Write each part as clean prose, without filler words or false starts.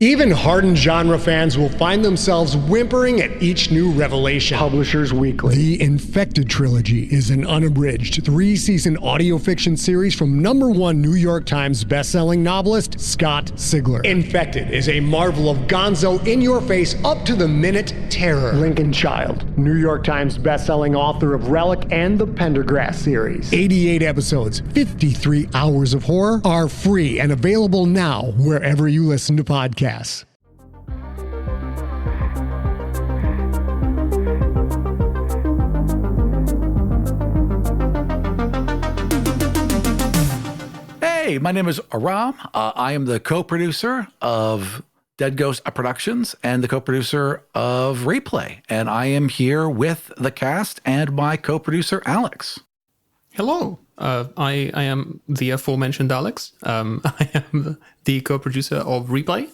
Even hardened genre fans will find themselves whimpering at each new revelation. Publishers Weekly. The Infected Trilogy is an unabridged 3-season audio fiction series from #1 New York Times bestselling novelist Scott Sigler. Infected is a marvel of gonzo, in-your-face, up-to-the-minute terror. Lincoln Child, New York Times bestselling author of Relic and the Pendergrass series. 88 episodes, 53 hours of horror are free and available now wherever you listen to podcasts. Hey, my name is Aram. I am the co-producer of Dead Ghost Productions and the co-producer of Replay. And I am here with the cast and my co-producer, Alex. Hello. I am the aforementioned Alex. I am the co-producer of Replay.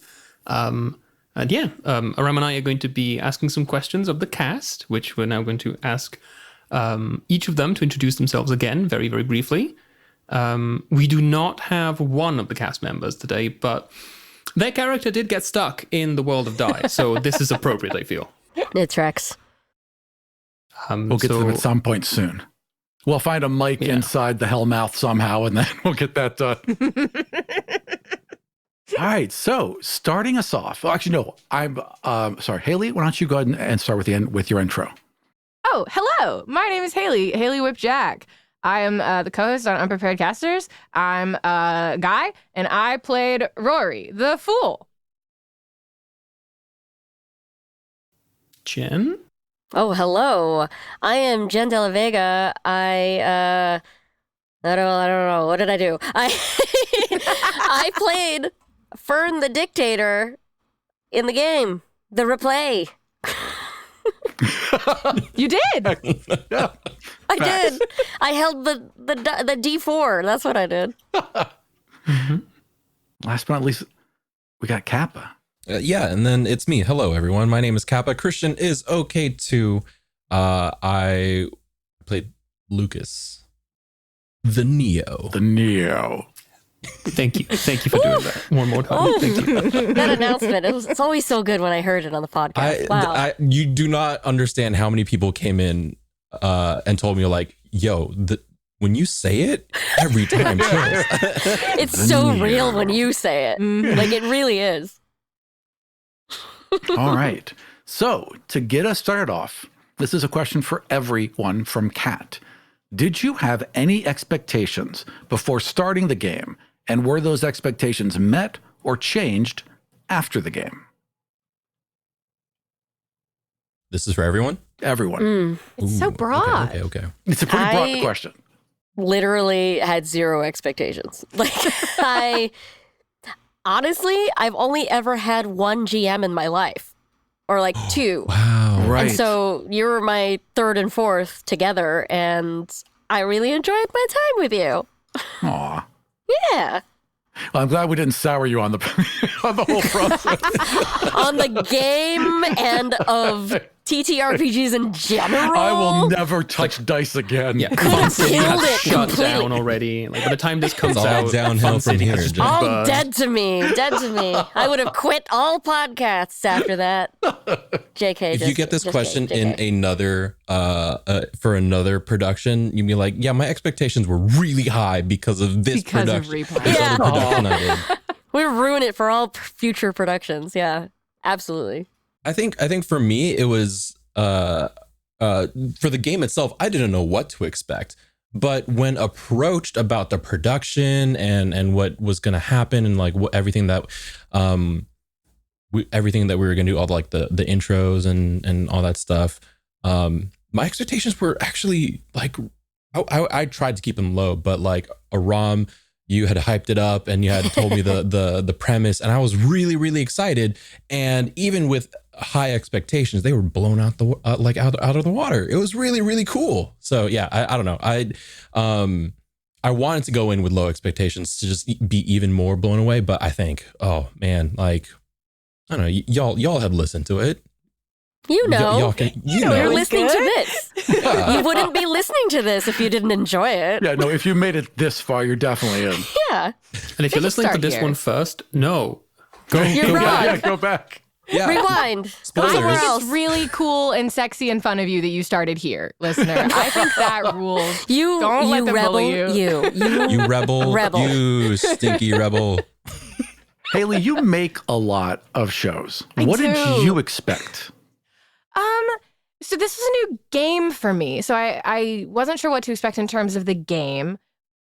Aram and I are going to be asking some questions of the cast, which we're now going to ask each of them to introduce themselves again, very, very briefly. We do not have one of the cast members today, but their character did get stuck in the world of Die, so this is appropriate, I feel. It's Rex. We'll get to them at some point soon. We'll find a mic inside the Hellmouth somehow, and then we'll get that done. All right, so starting us off. Well, actually, no, I'm sorry. Haley, why don't you go ahead and start with your intro? Oh, hello. My name is Haley Whipjack. I am the co-host on Unprepared Casters. I'm a guy, and I played Rory, the Fool. Jen? Oh, hello. I am Jen De La Vega. I don't know. What did I do? I played Fern the Dictator in the game, the replay. You did? Yeah. I did. I held the D4. That's what I did. Mm-hmm. Last but not least, we got Kappa. And then it's me. Hello, everyone. My name is Kappa. Christian is okay too. I played Lucas, the Neo. Thank you for doing that one more time. Thank you. That announcement, it's always so good when I heard it on the podcast. Wow. You do not understand how many people came in and told me, like, yo, when you say it, every time kills. It's so real when you say it. Like, it really is. All right. So to get us started off, this is a question for everyone from Kat. Did you have any expectations before starting the game? And were those expectations met or changed after the game? This is for everyone? Everyone. It's so broad. Okay. It's a pretty broad question. Literally had zero expectations. Like, honestly, I've only ever had one GM in my life, or like two. Wow. Right. And so you were my third and fourth together, and I really enjoyed my time with you. Aw. Yeah. Well, I'm glad we didn't sour you on the whole process. On the game and of TTRPGs in general. I will never touch dice again. Yeah, Could have killed it shut completely. down already. Like, by the time this comes It's all out, downhill Fun from City here, has just Jen. All burned. dead to me. I would have quit all podcasts after that. JK. If you get this question in another for another production, you'd be like, yeah, my expectations were really high because of this Because of production. Replay. This Yeah. other production I did. we ruin it for all future productions. Yeah, absolutely. I think for me it was for the game itself, I didn't know what to expect. But when approached about the production and what was going to happen and like everything that we were going to do, all like the intros and all that stuff, my expectations were actually like I tried to keep them low, but like Aram, you had hyped it up and you had told me the premise, and I was really, really excited. And even with high expectations, they were blown out out of the water. It was really, really cool. So yeah, I don't know. I wanted to go in with low expectations to just be even more blown away. But I think, oh man, like, I don't know, y'all had listened to it. You know, Y'all can, you know. you're listening to this. You wouldn't be listening to this if you didn't enjoy it. Yeah, no, if you made it this far, you're definitely in. Yeah. And if you're listening to start this here. one first, no, You're wrong. Yeah, go back. Yeah. Rewind. I Spoilers. think else. it's really cool and sexy and fun of you that you started here, listener. I think that rules. You, Don't let them rebel. bully you. You rebel. Rebel. You stinky rebel. Haley, you make a lot of shows. I What did do. you expect? So this was a new game for me. So I wasn't sure what to expect in terms of the game,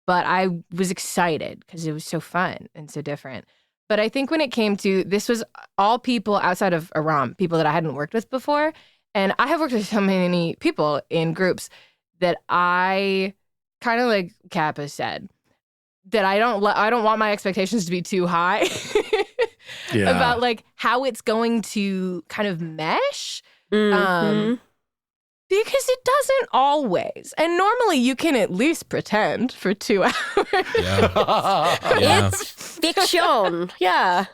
but I was excited because it was so fun and so different. But I think when it came to, this was all people outside of Aram, people that I hadn't worked with before. And I have worked with so many people in groups that I kind of like Kappa said, that I don't want my expectations to be too high Yeah. about like how it's going to kind of mesh. Mhm. Because it doesn't always. And normally you can at least pretend for 2 hours. Yeah. Yeah. It's fiction. Yeah.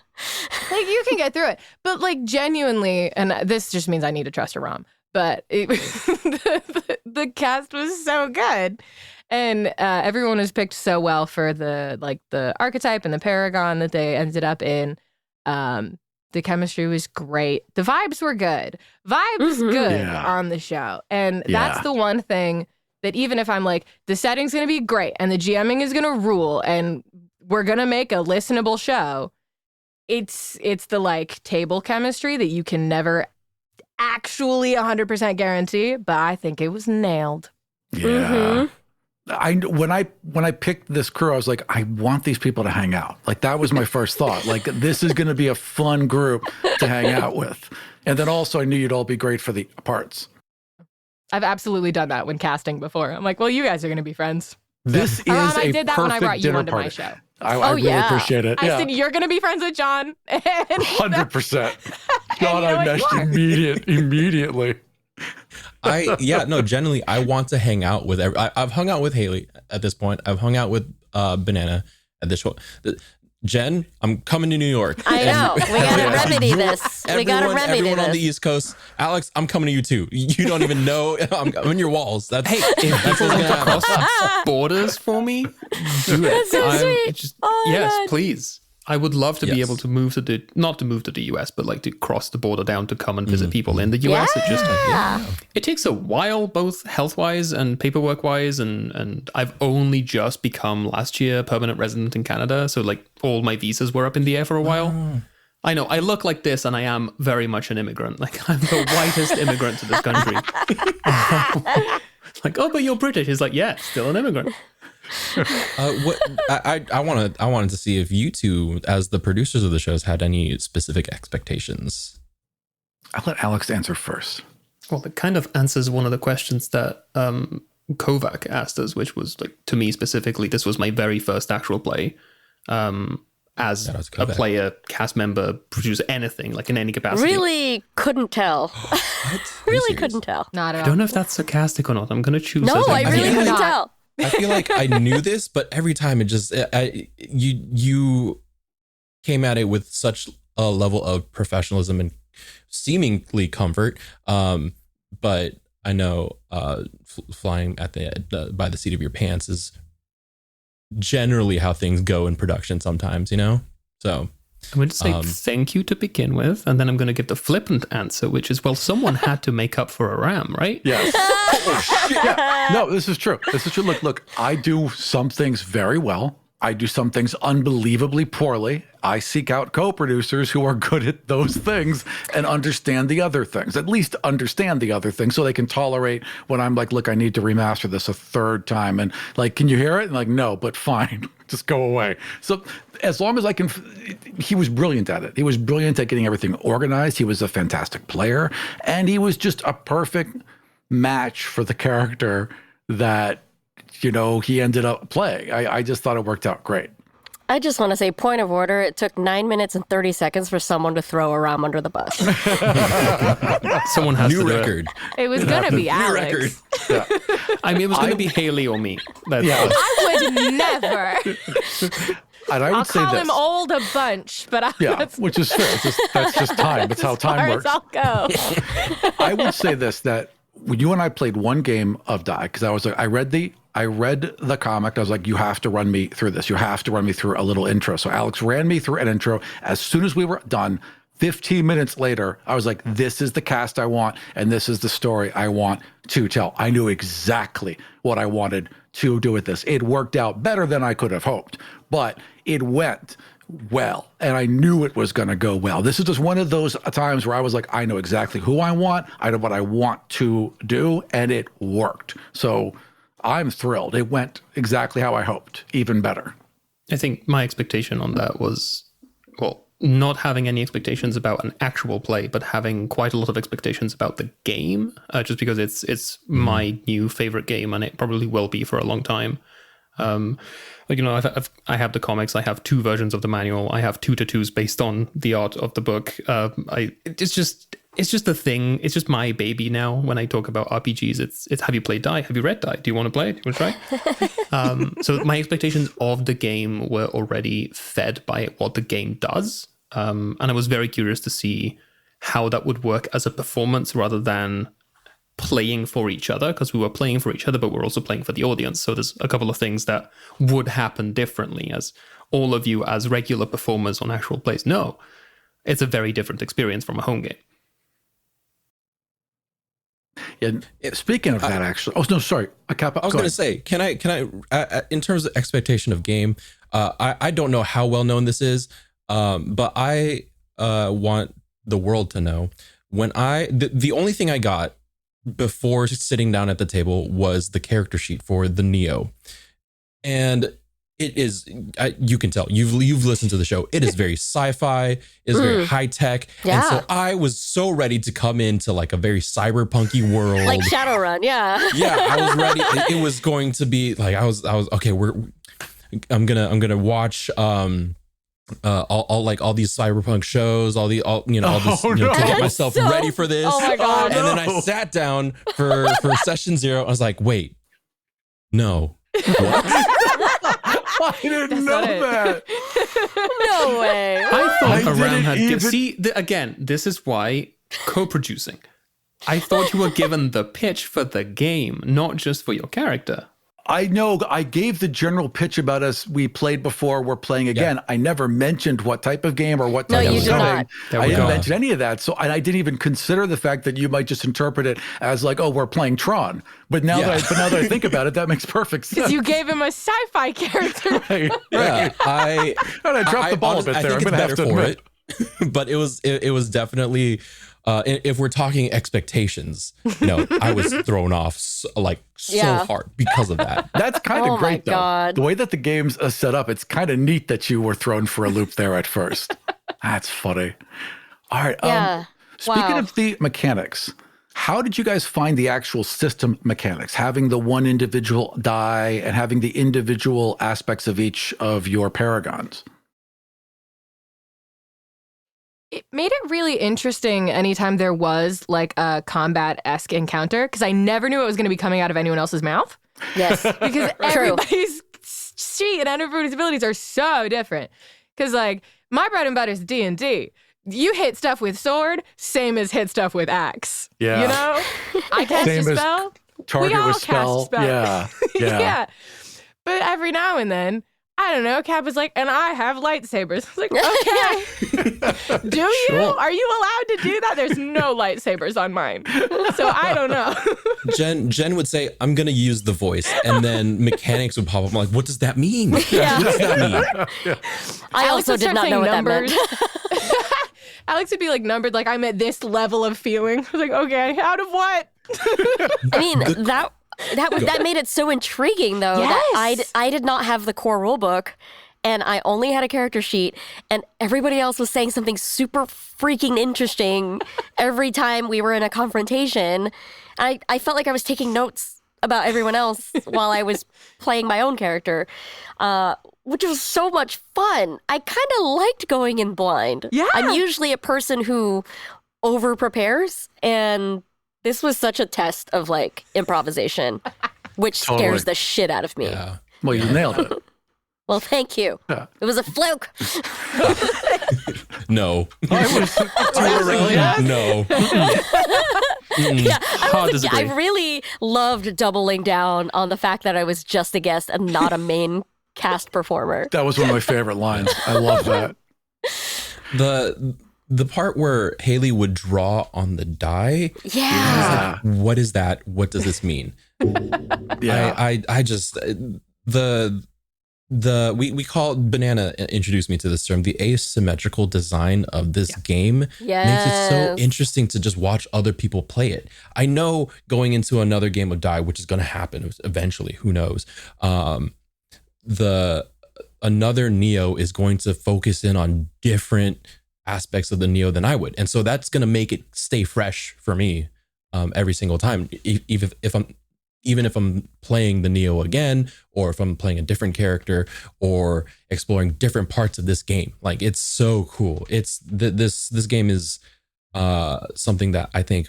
Like you can get through it. But like genuinely, and this just means I need to trust Aram, but the cast was so good. And everyone was picked so well for the archetype and the paragon that they ended up in. The chemistry was great. The vibes were good. Vibes good Yeah. on the show. And Yeah. that's the one thing that even if I'm like, the setting's going to be great and the GMing is going to rule and we're going to make a listenable show, it's the like table chemistry that you can never actually 100% guarantee, but I think it was nailed. Yeah. When I picked this crew, I was like, I want these people to hang out. Like that was my first thought. Like this is going to be a fun group to hang out with. And then also I knew you'd all be great for the parts. I've absolutely done that when casting before. I'm like, well, you guys are going to be friends. This is Aram, a I did that when I perfect brought you dinner onto party. my show. I really yeah. appreciate it. I Yeah. said, you're going to be friends with John. And 100%. God, you know I what? meshed You are. immediately. Genuinely, I want to hang out with I've hung out with Haley at this point. I've hung out with Banana at this show. Jen, I'm coming to New York. I know. We gotta Yeah. remedy this. We gotta remedy everyone on the this. East Coast. Alex, I'm coming to you too. You don't even know. I'm in your walls. That's Hey, if that's people what's want gonna to happen. cross borders for me, do it. That's so sweet. Oh my yes, God. please. I would love to be Yes. able to move to not to move to the US, but like to cross the border down to come and visit people in the US. Yeah. It takes a while, both health wise and paperwork wise, and I've only just become last year permanent resident in Canada, so like all my visas were up in the air for a while. I know I look like this, and I am very much an immigrant. Like I'm the whitest immigrant to this country. Like, oh, but you're British. It's like, yeah, still an immigrant. What I wanted to see if you two, as the producers of the shows, had any specific expectations. I'll let Alex answer first. Well, it kind of answers one of the questions that Kovac asked us, which was like, to me specifically, this was my very first actual play. As Shout out to a Kovac. player, cast member, producer, anything, like in any capacity. Really couldn't tell. What? Are you Really serious? couldn't tell. Not at I all. don't know if that's sarcastic or not. I'm going to choose. No, as I really mean, couldn't not. tell. I feel like I knew this, but every time it just you came at it with such a level of professionalism and seemingly comfort. But I know flying at by the seat of your pants is generally how things go in production sometimes, you know? So I'm going to say thank you to begin with, and then I'm going to give the flippant answer, which is, well, someone had to make up for Aram, right? Yes. Oh, shit. Yeah. No, this is true. This is true. Look, I do some things very well. I do some things unbelievably poorly. I seek out co-producers who are good at those things and understand the other things, at least understand the other things, so they can tolerate when I'm like, look, I need to remaster this a third time. And like, can you hear it? And like, no, but fine, just go away. So as long as I can, he was brilliant at it. He was brilliant at getting everything organized. He was a fantastic player. And he was just a perfect match for the character that, you know, he ended up playing. I just thought it worked out great. I just want to say, point of order, it took 9 minutes and 30 seconds for someone to throw Aram under the bus. Someone has to new do record. It was going to be New Alex. record. it. I mean, it was going to be Haley or me. That's Yeah. I would never. And I would I'll say call this. him old a bunch, but Yeah, that's which is fair. That's just time. That's how as far time as works. I'll go. I would say this, that when you and I played one game of Die, because I read the I read the comic. I was like, you have to run me through this. You have to run me through a little intro. So Alex ran me through an intro. As soon as we were done, 15 minutes later, I was like, this is the cast I want, and this is the story I want to tell. I knew exactly what I wanted to do with this. It worked out better than I could have hoped, but it went well, and I knew it was going to go well. This is just one of those times where I was like, I know exactly who I want, I know what I want to do, and it worked. So I'm thrilled. It went exactly how I hoped, even better. I think my expectation on that was, well, not having any expectations about an actual play, but having quite a lot of expectations about the game, just because it's my new favorite game, and it probably will be for a long time. Like, you know, I have the comics. I have 2 versions of the manual. I have 2 tattoos based on the art of the book. It's just a thing. It's just my baby now. When I talk about RPGs, it's have you played Die? Have you read Die? Do you want to play it? Do you want to try? So my expectations of the game were already fed by what the game does. And I was very curious to see how that would work as a performance rather than playing for each other, because we were playing for each other, but we're also playing for the audience. So there's a couple of things that would happen differently, as all of you as regular performers on actual plays know. It's a very different experience from a home game. Yeah. Speaking of that, actually, oh no, sorry, Kappa. I was going to say, can I, in terms of expectation of game, I don't know how well known this is, but I want the world to know when the only thing I got before sitting down at the table was the character sheet for the Neo, and it is, you can tell you've listened to the show. It is very sci-fi, it's very high tech, Yeah. and so I was so ready to come into like a very cyberpunky world, Like Shadowrun, yeah. Yeah, I was ready. It was going to be like I was okay. I'm gonna watch all these cyberpunk shows, all this, to get myself ready for this. Oh my God. And then I sat down for session 0. I was like, wait, no, what? I didn't know that. No way. I thought Aram had even... again, this is why co-producing. I thought you were given the pitch for the game, not just for your character. I know. I gave the general pitch about us. We played before. We're playing again. Yeah. I never mentioned what type of game or what type of setting. I didn't mention any of that. So, and I didn't even consider the fact that you might just interpret it as like, oh, we're playing Tron. But now that I think about it, that makes perfect sense. Because you gave him a sci-fi character. Right. Yeah, I dropped the ball a bit there. I think it's better for it. But it was definitely. If we're talking expectations, I was thrown off so hard because of that. That's kind of great, though. God. The way that the game's set up, it's kind of neat that you were thrown for a loop there at first. That's funny. All right. Yeah. Speaking of the mechanics, how did you guys find the actual system mechanics? Having the one individual die and having the individual aspects of each of your paragons? It made it really interesting anytime there was like a combat-esque encounter, because I never knew it was going to be coming out of anyone else's mouth. Yes. Because everybody's sheet and everybody's abilities are so different. Because like my bread and butter is D&D. You hit stuff with sword, same as hit stuff with axe. Yeah. You know? I cast a spell. Target with spell. Yeah. Yeah. Yeah. But every now and then, I don't know, Cap was like, and I have lightsabers. I was like, okay. Do you? Sure. Are you allowed to do that? There's no lightsabers on mine. So I don't know. Jen would say, I'm going to use the voice. And then mechanics would pop up. I'm like, what does that mean? Yeah. What does that mean? Yeah. I also did not know what numbers. That meant. Alex would be like numbered, like I'm at this level of feeling. I was like, okay, out of what? I mean, that made it so intriguing, though. Yes. That I did not have the core rulebook, and I only had a character sheet, and everybody else was saying something super freaking interesting every time we were in a confrontation. I felt like I was taking notes about everyone else while I was playing my own character, which was so much fun. I kind of liked going in blind. Yeah. I'm usually a person who over-prepares, and this was such a test of like improvisation, which scares the shit out of me. Yeah. Well, you nailed it. Well, thank you. Yeah. It was a fluke. No. No. Yeah, I loved doubling down on the fact that I was just a guest and not a main cast performer. That was one of my favorite lines. I love that. The part where Haley would draw on the die. Yeah. What is that? What does this mean? Yeah. I just we call Banana introduced me to this term, the asymmetrical design of this game makes it so interesting to just watch other people play it. I know going into another game of Die, which is going to happen eventually, who knows, another Neo is going to focus in on different aspects of the Neo than I would, and so that's going to make it stay fresh for me every single time, even if I'm playing the Neo again, or if I'm playing a different character, or exploring different parts of this game. Like, it's so cool. It's this game is something that I think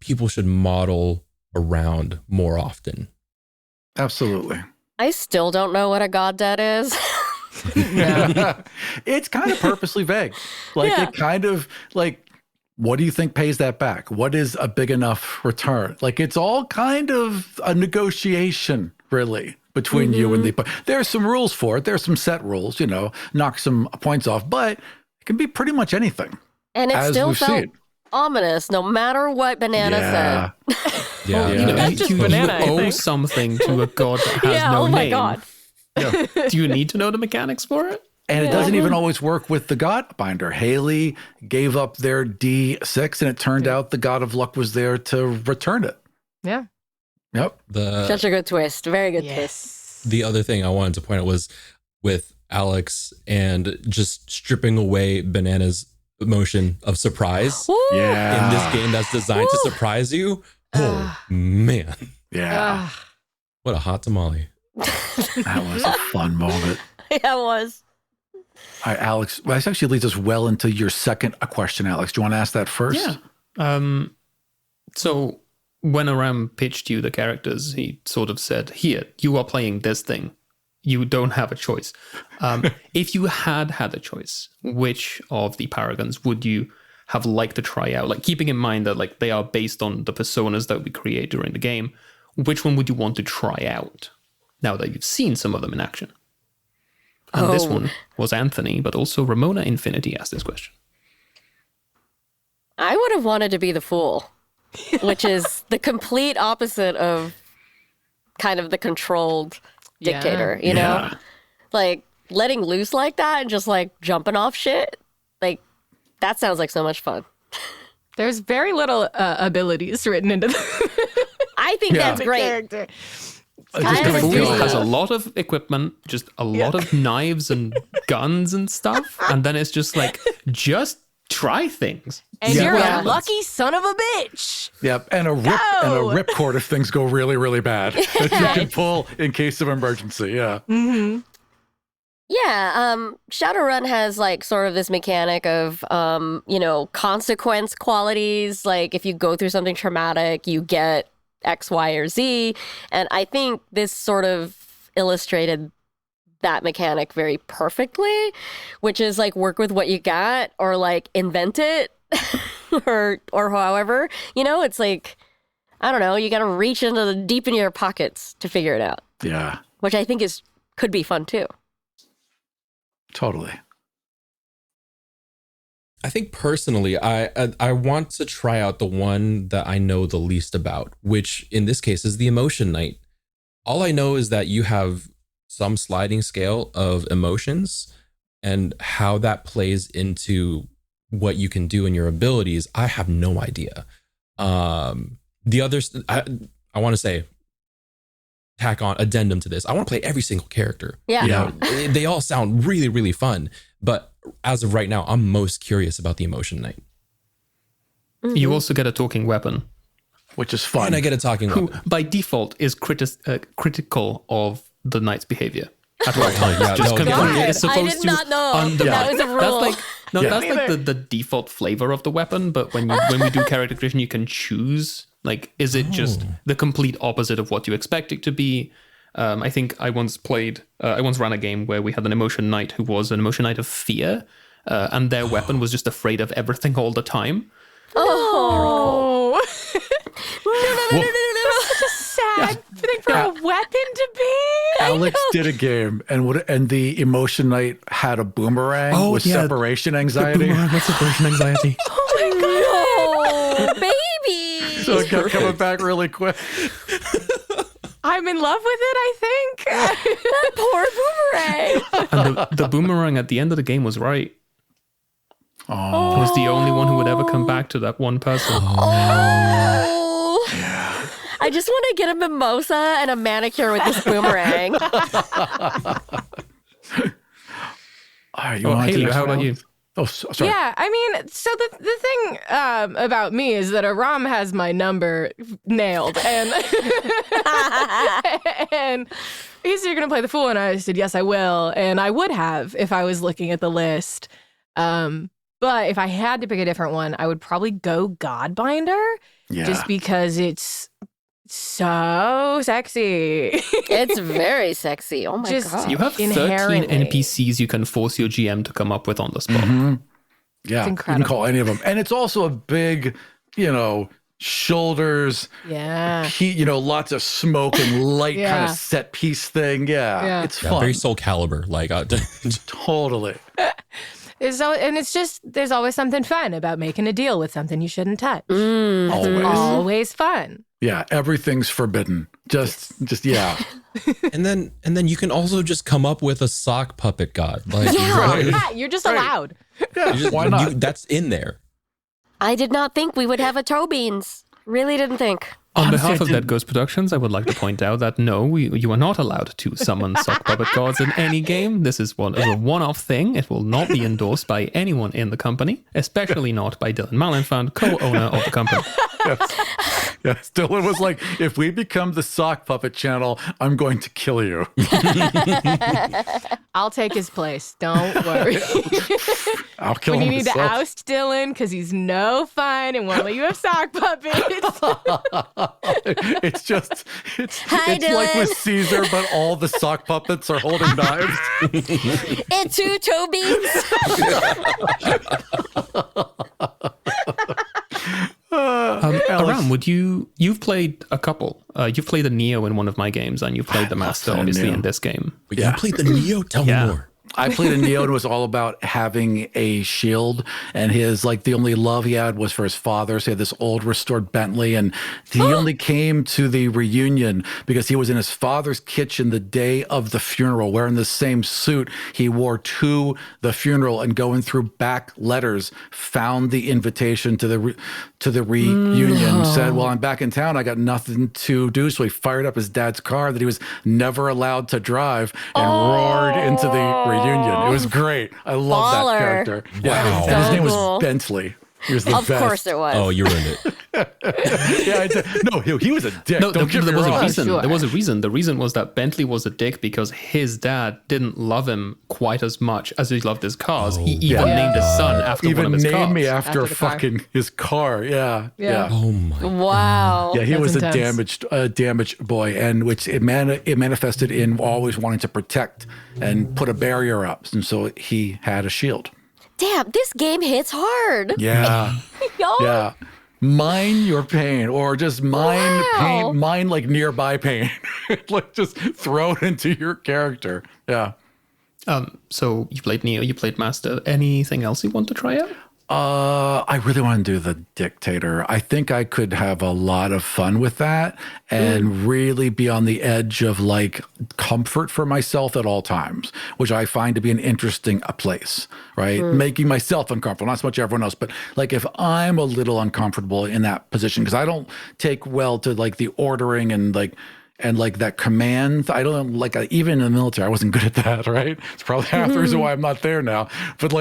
people should model around more often. Absolutely. I still don't know what a god debt is. It's kind of purposely vague. Like, it kind of like, what do you think pays that back? What is a big enough return? Like, it's all kind of a negotiation, really, between you and the. There's some rules for it. There's some set rules, knock some points off, but it can be pretty much anything. And it still felt ominous, no matter what Banana said. That's just Banana. You owe something to a god that has no name. Oh my god. Yeah. Do you need to know the mechanics for it? And it doesn't even always work with the God Binder. Haley gave up their D6, and it turned out the God of Luck was there to return it. Yeah. Yep. Such a good twist. Very good twist. The other thing I wanted to point out was with Alex and just stripping away Banana's emotion of surprise in this game that's designed to surprise you. Oh, man. Yeah. What a hot tamale. That was a fun moment. Yeah, it was. All right, Alex, well, this actually leads us well into your second question, Alex. Do you want to ask that first? Yeah. So when Aram pitched you the characters, he sort of said, here, you are playing this thing. You don't have a choice. If you had a choice, which of the Paragons would you have liked to try out? Like, keeping in mind that like they are based on the personas that we create during the game, which one would you want to try out now that you've seen some of them in action? And this one was Anthony, but also Ramona Infinity asked this question. I would have wanted to be the Fool, which is the complete opposite of kind of the controlled dictator, you know? Like, letting loose like that and just like jumping off shit, like, that sounds like so much fun. There's very little abilities written into the I think that's great. character. The Fool has a lot of equipment, just a lot of knives and guns and stuff, and then it's just like, just try things. And you're a lucky son of a bitch. Yep, and a ripcord if things go really, really bad that you can pull in case of emergency. Yeah. Mm-hmm. Yeah, Shadowrun has like sort of this mechanic of, consequence qualities. Like, if you go through something traumatic, you get X, Y, or Z. And I think this sort of illustrated that mechanic very perfectly, which is like, work with what you got, or like invent it or however, it's like, I don't know, you got to reach into the deep in your pockets to figure it out. Yeah. Which I think could be fun too. Totally. I think personally, I want to try out the one that I know the least about, which in this case is the Emotion Knight. All I know is that you have some sliding scale of emotions, and how that plays into what you can do in your abilities, I have no idea. The others, I want to say, tack on addendum to this. I want to play every single character. Yeah. They all sound really, really fun. But as of right now, I'm most curious about the Emotion Knight. Mm-hmm. You also get a talking weapon, which is fun. And I get a talking weapon. Who, by default, is critical of the knight's behavior at all times. Yeah, Just no, completely. It's I supposed did not know that was a rule. That's like the default flavor of the weapon. But when we do character creation, you can choose. Like, is it just the complete opposite of what you expect it to be? I think I once ran a game where we had an Emotion Knight who was an Emotion Knight of fear, and their weapon was just afraid of everything all the time. Oh. Such a sad thing for a weapon to be. Alex did a game, and the Emotion Knight had a boomerang with separation anxiety. Boomerang with separation anxiety. Oh my god. No, baby. So it kept coming back really quick. I'm in love with it, I think. That poor boomerang. And the boomerang at the end of the game was right. Oh. It was the only one who would ever come back to that one person. Oh. I just want to get a mimosa and a manicure with this boomerang. All right, you want to Haley, how about you? Oh, sorry. Yeah, I mean, so the thing about me is that Aram has my number nailed, and and he said, "You're gonna play the fool," and I said, "Yes, I will," and I would have if I was looking at the list. But if I had to pick a different one, I would probably go Godbinder, just because it's so sexy. It's very sexy. Oh my god. You have 13 Inherently. NPCs you can force your GM to come up with on the spot. Mm-hmm. Yeah, It's you incredible. can call any of them, and it's also a big, shoulders. Yeah. Lots of smoke and light kind Yeah. of set piece thing. Yeah. It's fun. Very Soul Calibur. Like, Totally. There's always something fun about making a deal with something you shouldn't touch. Always. Always fun. Yeah, everything's forbidden. Just yeah. and then you can also just come up with a sock puppet god. Like, Yeah, you're just allowed. you just- Why not? that's in there. I did not think we would have a toe beans. Really didn't think. On Honestly, behalf I of Dead didn't- Ghost Productions, I would like to point out that no, you are not allowed to summon sock puppet gods in any game. This is a one-off thing. It will not be endorsed by anyone in the company, especially not by Dylan Malenfant, co-owner of the company. Yes. Dylan was like, if we become the sock puppet channel, I'm going to kill you. I'll take his place. Don't worry. I'll kill When him you need to myself. oust Dylan because he's no fun and won't let you have sock puppets. It's just it's Hi, like Dylan. with Caesar, but all the sock puppets are holding knives. It's two toe beans. Aram, you've played a couple. You've played the Neo in one of my games, and you've played the Master, played obviously, Neo. in this game. But you played the Neo. Tell me more. I played a Neo and it was all about having a shield, and the only love he had was for his father. So he had this old restored Bentley, and he only came to the reunion because he was in his father's kitchen the day of the funeral, wearing the same suit he wore to the funeral, and going through back letters, found the invitation to the reunion, said, well, I'm back in town. I got nothing to do. So he fired up his dad's car that he was never allowed to drive and roared into the reunion. It was great. I love Baller. that character. Yeah. Wow. And his name Cool. was Bentley. He was the Of best. course it was. Oh, you ruined it. Yeah, no, he was a dick. No, Don't get me there was a wrong. reason. Sure. There was a reason. The reason was that Bentley was a dick because his dad didn't love him quite as much as he loved his cars. He even named his son after one Even of his named cars. me after After the car. fucking his car. Yeah. Yeah. Oh my. Wow. Yeah, he That's was intense. a damaged boy, and which it manifested in always wanting to protect and put a barrier up, and so he had a shield. Damn, this game hits hard. Yeah, Yo. yeah. Mine your pain, or just mine Wow. pain, mine like nearby pain. Like just throw it into your character. Yeah. So you played Neo, you played Master. Anything else you want to try out? I really want to do the Dictator. I think I could have a lot of fun with that and really be on the edge of comfort for myself at all times, which I find to be an interesting place, right? Making myself uncomfortable, not so much everyone else, but if I'm a little uncomfortable in that position, because I don't take well to the ordering and that command. I don't even in the military, I wasn't good at that, right? It's probably half the reason why I'm not there now. But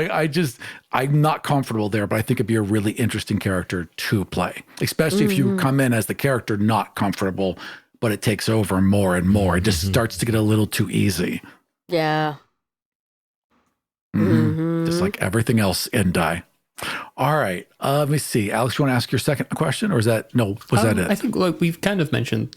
I'm not comfortable there, but I think it'd be a really interesting character to play, especially if you come in as the character not comfortable, but it takes over more and more. It just starts to get a little too easy. Yeah. Just like everything else in Die. All right. Let me see. Alex, you want to ask your second question, or was that it? I think we've kind of mentioned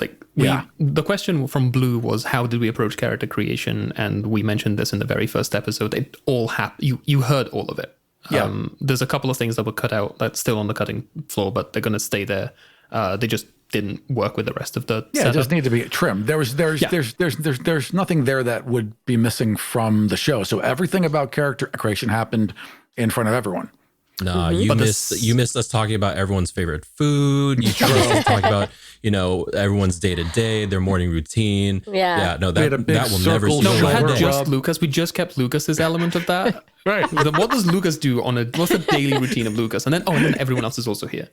the question from Blue was how did we approach character creation, and we mentioned this in the very first episode. It all happened. You heard all of it. Yeah. There's a couple of things that were cut out that's still on the cutting floor, but they're going to stay there. They just didn't work with the rest of the Yeah, it setup. just need to be trimmed. There's nothing there that would be missing from the show. So everything about character creation happened in front of everyone. Nah, But you missed us talking about everyone's favorite food. You missed us talking about, everyone's day to day, their morning routine. Yeah. No, We had a that big will never circle see No, we the light had of day. just Lucas. We just kept Lucas's element of that. Right. What does Lucas do what's the daily routine of Lucas? And then everyone else is also here.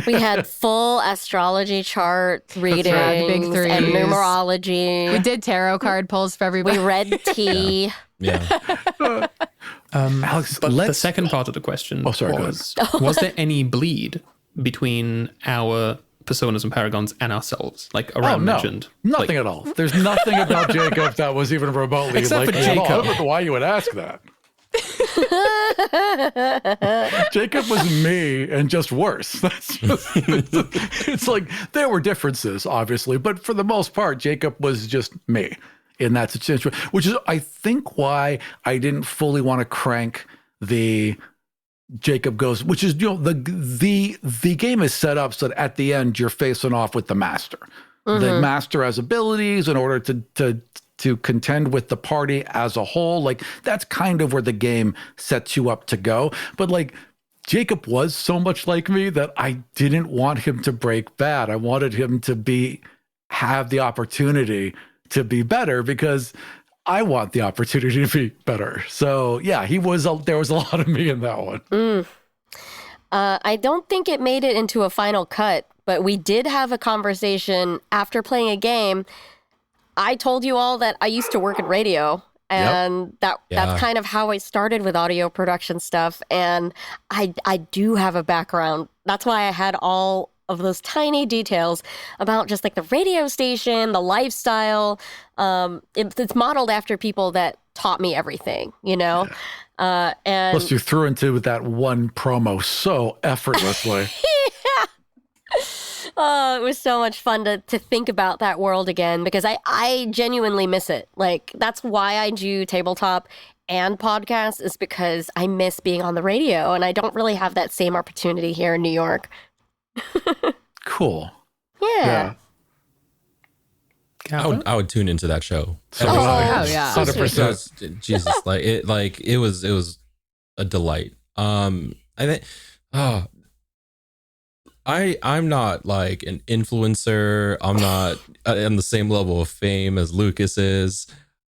We had full astrology chart readings right, big and threes. numerology. We did tarot card pulls for everybody. We read tea. Yeah. Alex, But the second part of the question Oh, sorry, go was there any bleed between our personas and paragons and ourselves? Like Aram mentioned. Nothing Like, at all. There's nothing about Jacob that was even remotely Except like for at all. I Jacob. don't know why you would ask that. Jacob was me and just worse. That's just, it's like there were differences, obviously, but for the most part, Jacob was just me in that situation, which is, I think, why I didn't fully want to crank the Jacob goes, which is, the game is set up so that at the end you're facing off with the master. The master has abilities in order to contend with the party as a whole. Like that's kind of where the game sets you up to go. But like Jacob was so much like me that I didn't want him to break bad. I wanted him to have the opportunity to be better because I want the opportunity to be better. So yeah, there was a lot of me in that one. I don't think it made it into a final cut, but we did have a conversation after playing a game. I told you all that I used to work in radio, and that's kind of how I started with audio production stuff. And I do have a background. That's why I had all of those tiny details about just like the radio station, the lifestyle. It's modeled after people that taught me everything, and Plus you threw into that one promo so effortlessly. oh, it was so much fun to think about that world again because I genuinely miss it. Like that's why I do tabletop and podcast is because I miss being on the radio and I don't really have that same opportunity here in New York. Cool. Yeah. I would tune into that show. So every was I. time. Oh, yeah. 100%. Jesus, it was a delight. I think, I'm not like an influencer. I'm not on the same level of fame as Lucas is.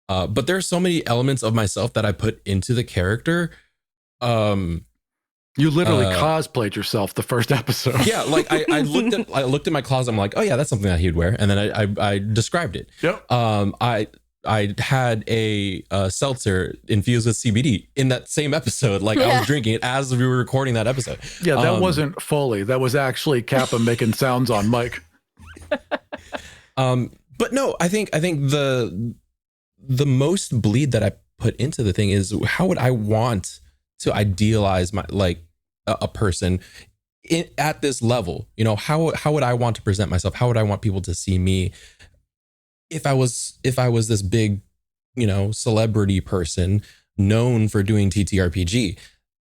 But there are so many elements of myself that I put into the character. You literally cosplayed yourself the first episode. Yeah, like I looked at my closet. I'm like, oh yeah, that's something that he'd wear, and then I described it. Yep. I had a seltzer infused with CBD in that same episode. Like I was drinking it as we were recording that episode. Yeah, that wasn't Foley. That was actually Kappa making sounds on mic. But no, I think the most bleed that I put into the thing is how would I want to idealize a person at this level? How would I want to present myself? How would I want people to see me if I was this big, celebrity person known for doing TTRPG?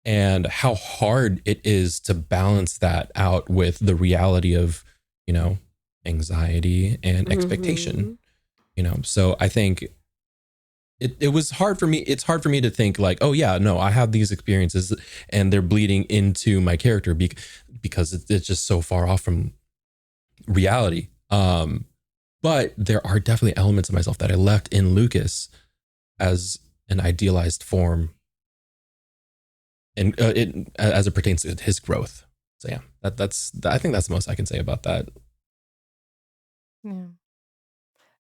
And how hard it is to balance that out with the reality of, anxiety and expectation. So I think it was hard for me. It's hard for me to think like, oh yeah, no, I have these experiences and they're bleeding into my character because it's just so far off from reality. But there are definitely elements of myself that I left in Lucas as an idealized form, and as it pertains to his growth. So yeah, I think that's the most I can say about that. Yeah.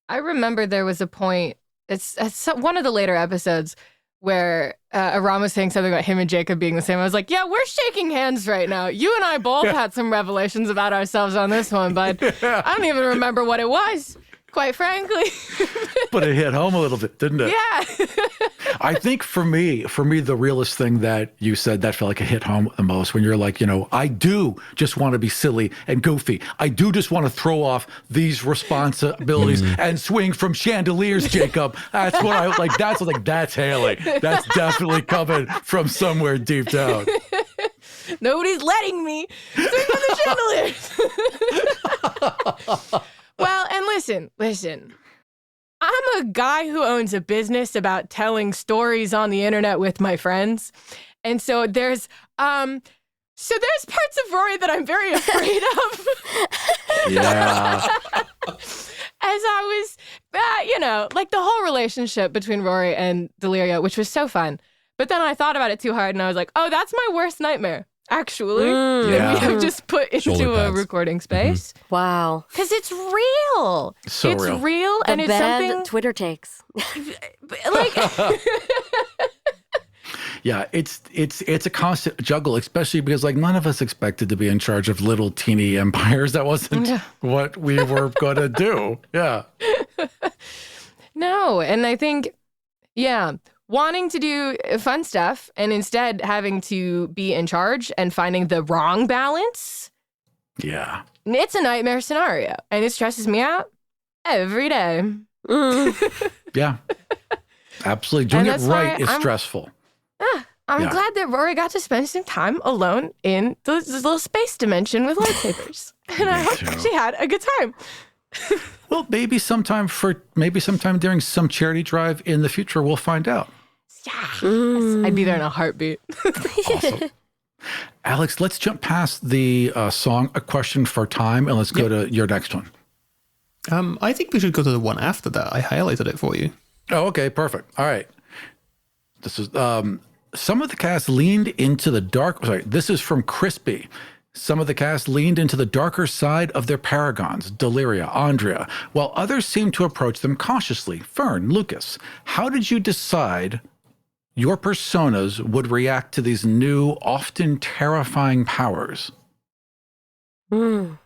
I remember there was a point, it's one of the later episodes where Aram was saying something about him and Jacob being the same. I was like, yeah, we're shaking hands right now. You and I both had some revelations about ourselves on this one, but I don't even remember what it was, quite frankly. But it hit home a little bit, didn't it? Yeah. I think for me, the realest thing that you said that felt like it hit home the most when you're like, I do just want to be silly and goofy. I do just want to throw off these responsibilities and swing from chandeliers, Jacob. That's what I like. That's Haley. That's definitely coming from somewhere deep down. Nobody's letting me swing from the chandeliers. Well, and listen. I'm a guy who owns a business about telling stories on the internet with my friends. And so there's parts of Rory that I'm very afraid of. Yeah. As I was, like the whole relationship between Rory and Deliria, which was so fun. But then I thought about it too hard and I was like, oh, that's my worst nightmare, actually. Yeah. That we have just put into Shoulder a pads. recording space. Wow. Because it's real. So it's real. real The and it's bad something Twitter takes. like Yeah, it's a constant juggle, especially because like none of us expected to be in charge of little teeny empires. That wasn't what we were going to do. Yeah. no. And I think, wanting to do fun stuff and instead having to be in charge and finding the wrong balance, Yeah. it's a nightmare scenario. And it stresses me out every day. Yeah. Absolutely. Doing And it that's why right is stressful. I'm Yeah. glad that Rory got to spend some time alone in this little space dimension with lightsabers. And I hope too. she had a good time. Well, maybe sometime during some charity drive in the future, we'll find out. Yeah. I'd be there in a heartbeat. Awesome. Alex, let's jump past the song, A Question for Time, and let's go to your next one. I think we should go to the one after that. I highlighted it for you. Oh, okay, perfect. All right. This is some of the cast leaned into the dark. Sorry, this is from Crispy. Some of the cast leaned into the darker side of their paragons, Deliria, Andrea, while others seemed to approach them cautiously. Fern, Lucas, how did you decide your personas would react to these new, often terrifying powers? That's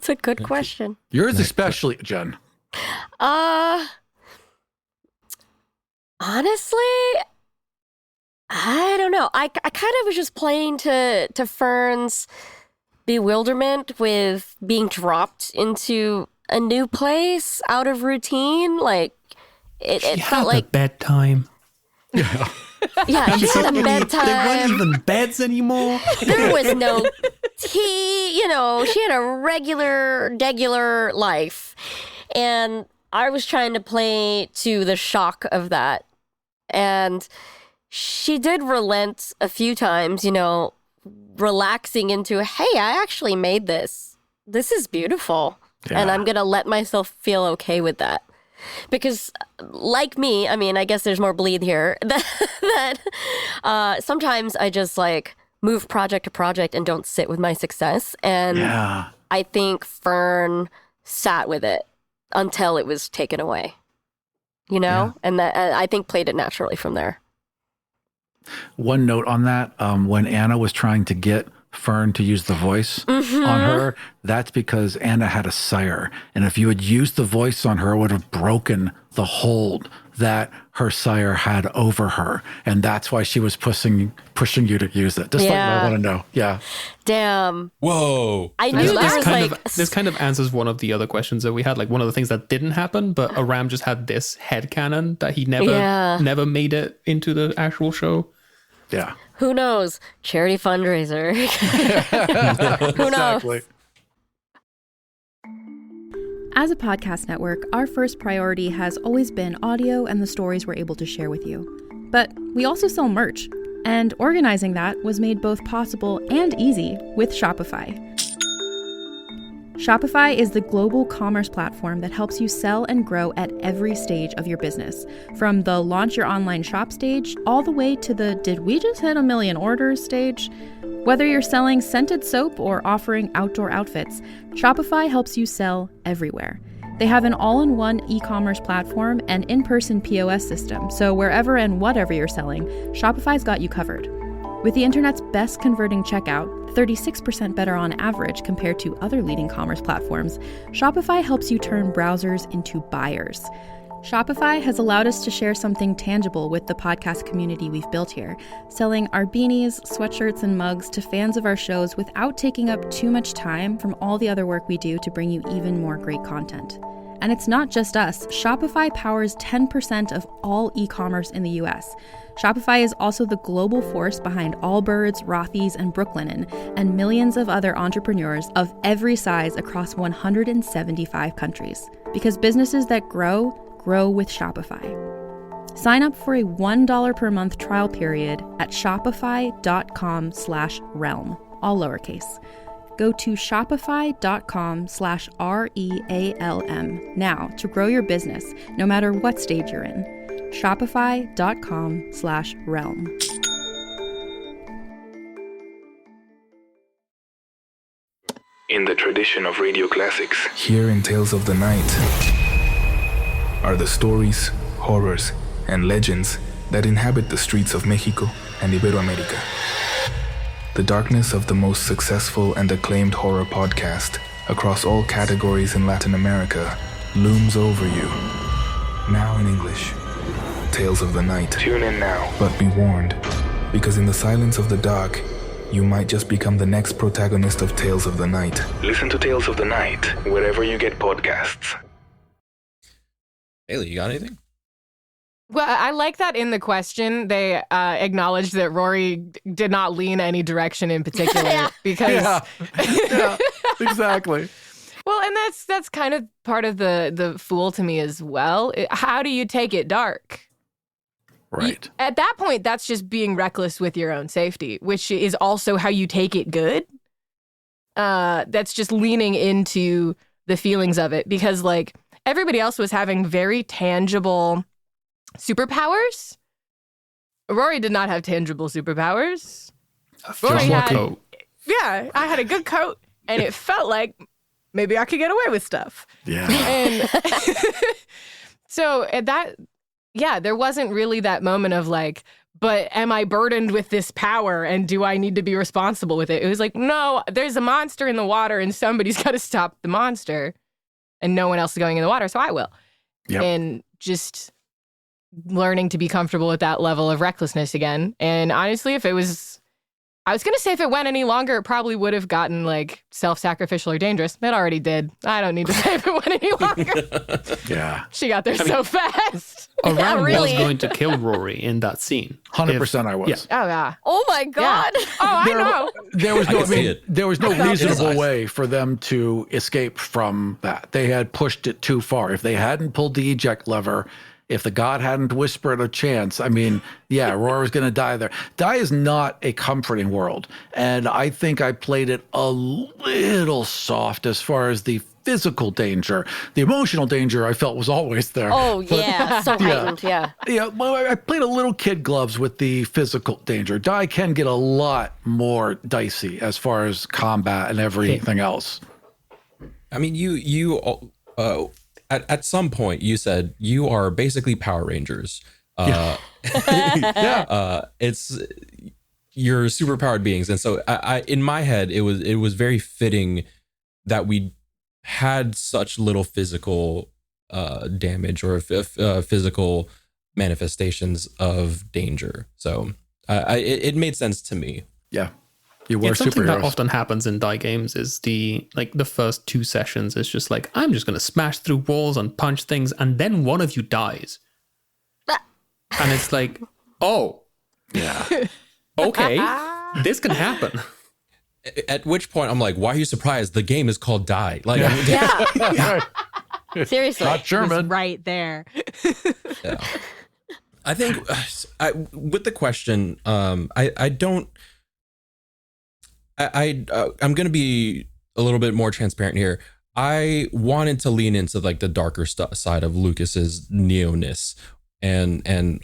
a good question. Yours especially, Jen. Honestly, I don't know. I kind of was just playing to Fern's bewilderment with being dropped into a new place out of routine. Like it felt like bedtime. yeah, she had a There weren't bedtime. even beds anymore. There was no tea. She had a regular life, and I was trying to play to the shock of that. And she did relent a few times, relaxing into, hey, I actually made this. This is beautiful. Yeah. And I'm going to let myself feel okay with that. Because like me, I mean, I guess there's more bleed here, that sometimes I just like move project to project and don't sit with my success. And Yeah. I think Fern sat with it until it was taken away, and that I think played it naturally from there. One note on that, when Anna was trying to get Fern to use the voice on her, that's because Anna had a sire. And if you had used the voice on her, it would have broken the hold that her sire had over her. And that's why she was pushing you to use it. Just like I want to know. Yeah. Damn. Whoa. I knew there was This kind of answers one of the other questions that we had. Like one of the things that didn't happen, but Aram just had this headcanon that he never made it into the actual show. Yeah. Who knows? Charity fundraiser. Who knows? Exactly. As a podcast network, our first priority has always been audio and the stories we're able to share with you. But we also sell merch, and organizing that was made both possible and easy with Shopify. Shopify is the global commerce platform that helps you sell and grow at every stage of your business, from the launch your online shop stage all the way to the did we just hit 1 million orders stage. Whether you're selling scented soap or offering outdoor outfits, Shopify helps you sell everywhere. They have an all-in-one e-commerce platform and in-person POS system, so wherever and whatever you're selling, Shopify's got you covered. With the internet's best converting checkout, 36% better on average compared to other leading commerce platforms, Shopify helps you turn browsers into buyers. Shopify has allowed us to share something tangible with the podcast community we've built here, selling our beanies, sweatshirts, and mugs to fans of our shows without taking up too much time from all the other work we do to bring you even more great content. And it's not just us. Shopify powers 10% of all e-commerce in the US. Shopify is also the global force behind Allbirds, Rothy's, and Brooklinen, and millions of other entrepreneurs of every size across 175 countries. Because businesses that grow with Shopify. Sign up for a $1 per month trial period at shopify.com/realm, all lowercase. Go to shopify.com/REALM now to grow your business, no matter what stage you're in. Shopify.com/realm. In the tradition of radio classics, here in Tales of the Night are the stories, horrors, and legends that inhabit the streets of Mexico and Iberoamerica. The darkness of the most successful and acclaimed horror podcast across all categories in Latin America looms over you. Now in English, Tales of the Night. Tune in now, but be warned, because in the silence of the dark, you might just become the next protagonist of Tales of the Night. Listen to Tales of the Night wherever you get podcasts. Haley, you got anything? Well, I like that in the question, they acknowledged that Rory did not lean any direction in particular because... Yeah, exactly. Well, and that's kind of part of the fool to me as well. How do you take it dark? Right. At that point, that's just being reckless with your own safety, which is also how you take it good. That's just leaning into the feelings of it because, like, everybody else was having very tangible superpowers. Rory did not have tangible superpowers. Rory had, coat. Yeah, I had a good coat, and it felt like maybe I could get away with stuff. Yeah. And so at that, yeah, there wasn't really that moment of like, but am I burdened with this power and do I need to be responsible with it? It was like, no, there's a monster in the water and somebody's got to stop the monster and no one else is going in the water, so I will. Yep. And just learning to be comfortable with that level of recklessness again. And honestly, if it was, I was going to say if it went any longer, it probably would have gotten like self-sacrificial or dangerous. It already did. I don't need to say if it went any longer. Yeah. She got there so fast. Aram really. was going to kill Rory in that scene. 100% I was. Yeah. Oh, yeah. Oh my God. Yeah. Oh, I know. There was no, I can see it. there was no reasonable way for them to escape from that. They had pushed it too far. If they hadn't pulled the eject lever, if the god hadn't whispered a chance, I mean, yeah, Rory was going to die there. Die is not a comforting world. And I think I played it a little soft as far as the physical danger. The emotional danger I felt was always there. Oh, yeah. So heightened, yeah. Yeah, well, I played a little kid gloves with the physical danger. Die can get a lot more dicey as far as combat and everything else. I mean, at some point you said you are basically Power Rangers. It's you're superpowered beings, and so I in my head it was very fitting that we had such little physical damage or physical manifestations of danger. So it made sense to me. Yeah. You were something that superheroes. often happens in die games is the first 2 sessions is just like, I'm just going to smash through walls and punch things, and then one of you dies. And it's like, oh, Yeah. okay, this can happen. At which point I'm like, why are you surprised? The game is called Die. Like, Yeah. Seriously. Not German. It's right there. yeah. I think with the question, I'm going to be a little bit more transparent here. I wanted to lean into like the darker side of Lucas's neo-ness and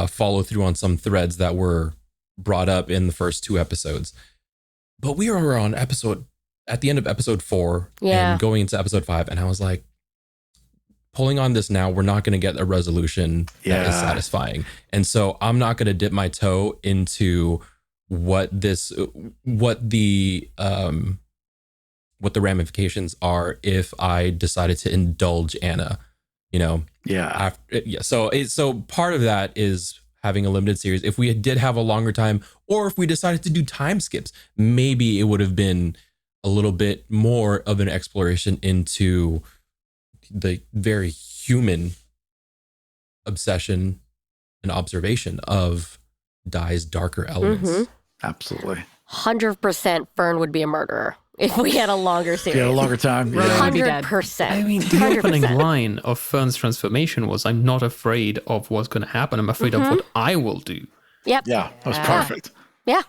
follow through on some threads that were brought up in the first 2 episodes. But we were at the end of episode 4 and going into episode 5, and I was like, pulling on this now, we're not going to get a resolution that is satisfying. And so I'm not going to dip my toe into what the ramifications are if I decided to indulge Anna, Yeah. So part of that is having a limited series. If we did have a longer time, or if we decided to do time skips, maybe it would have been a little bit more of an exploration into the very human obsession and observation of Dai's darker elements. Absolutely. 100% Fern would be a murderer if we had a longer series. Yeah, a longer time. Yeah. 100%. I mean, the opening line of Fern's transformation was, I'm not afraid of what's going to happen. I'm afraid of what I will do. Yep. Yeah, that was perfect. Yeah.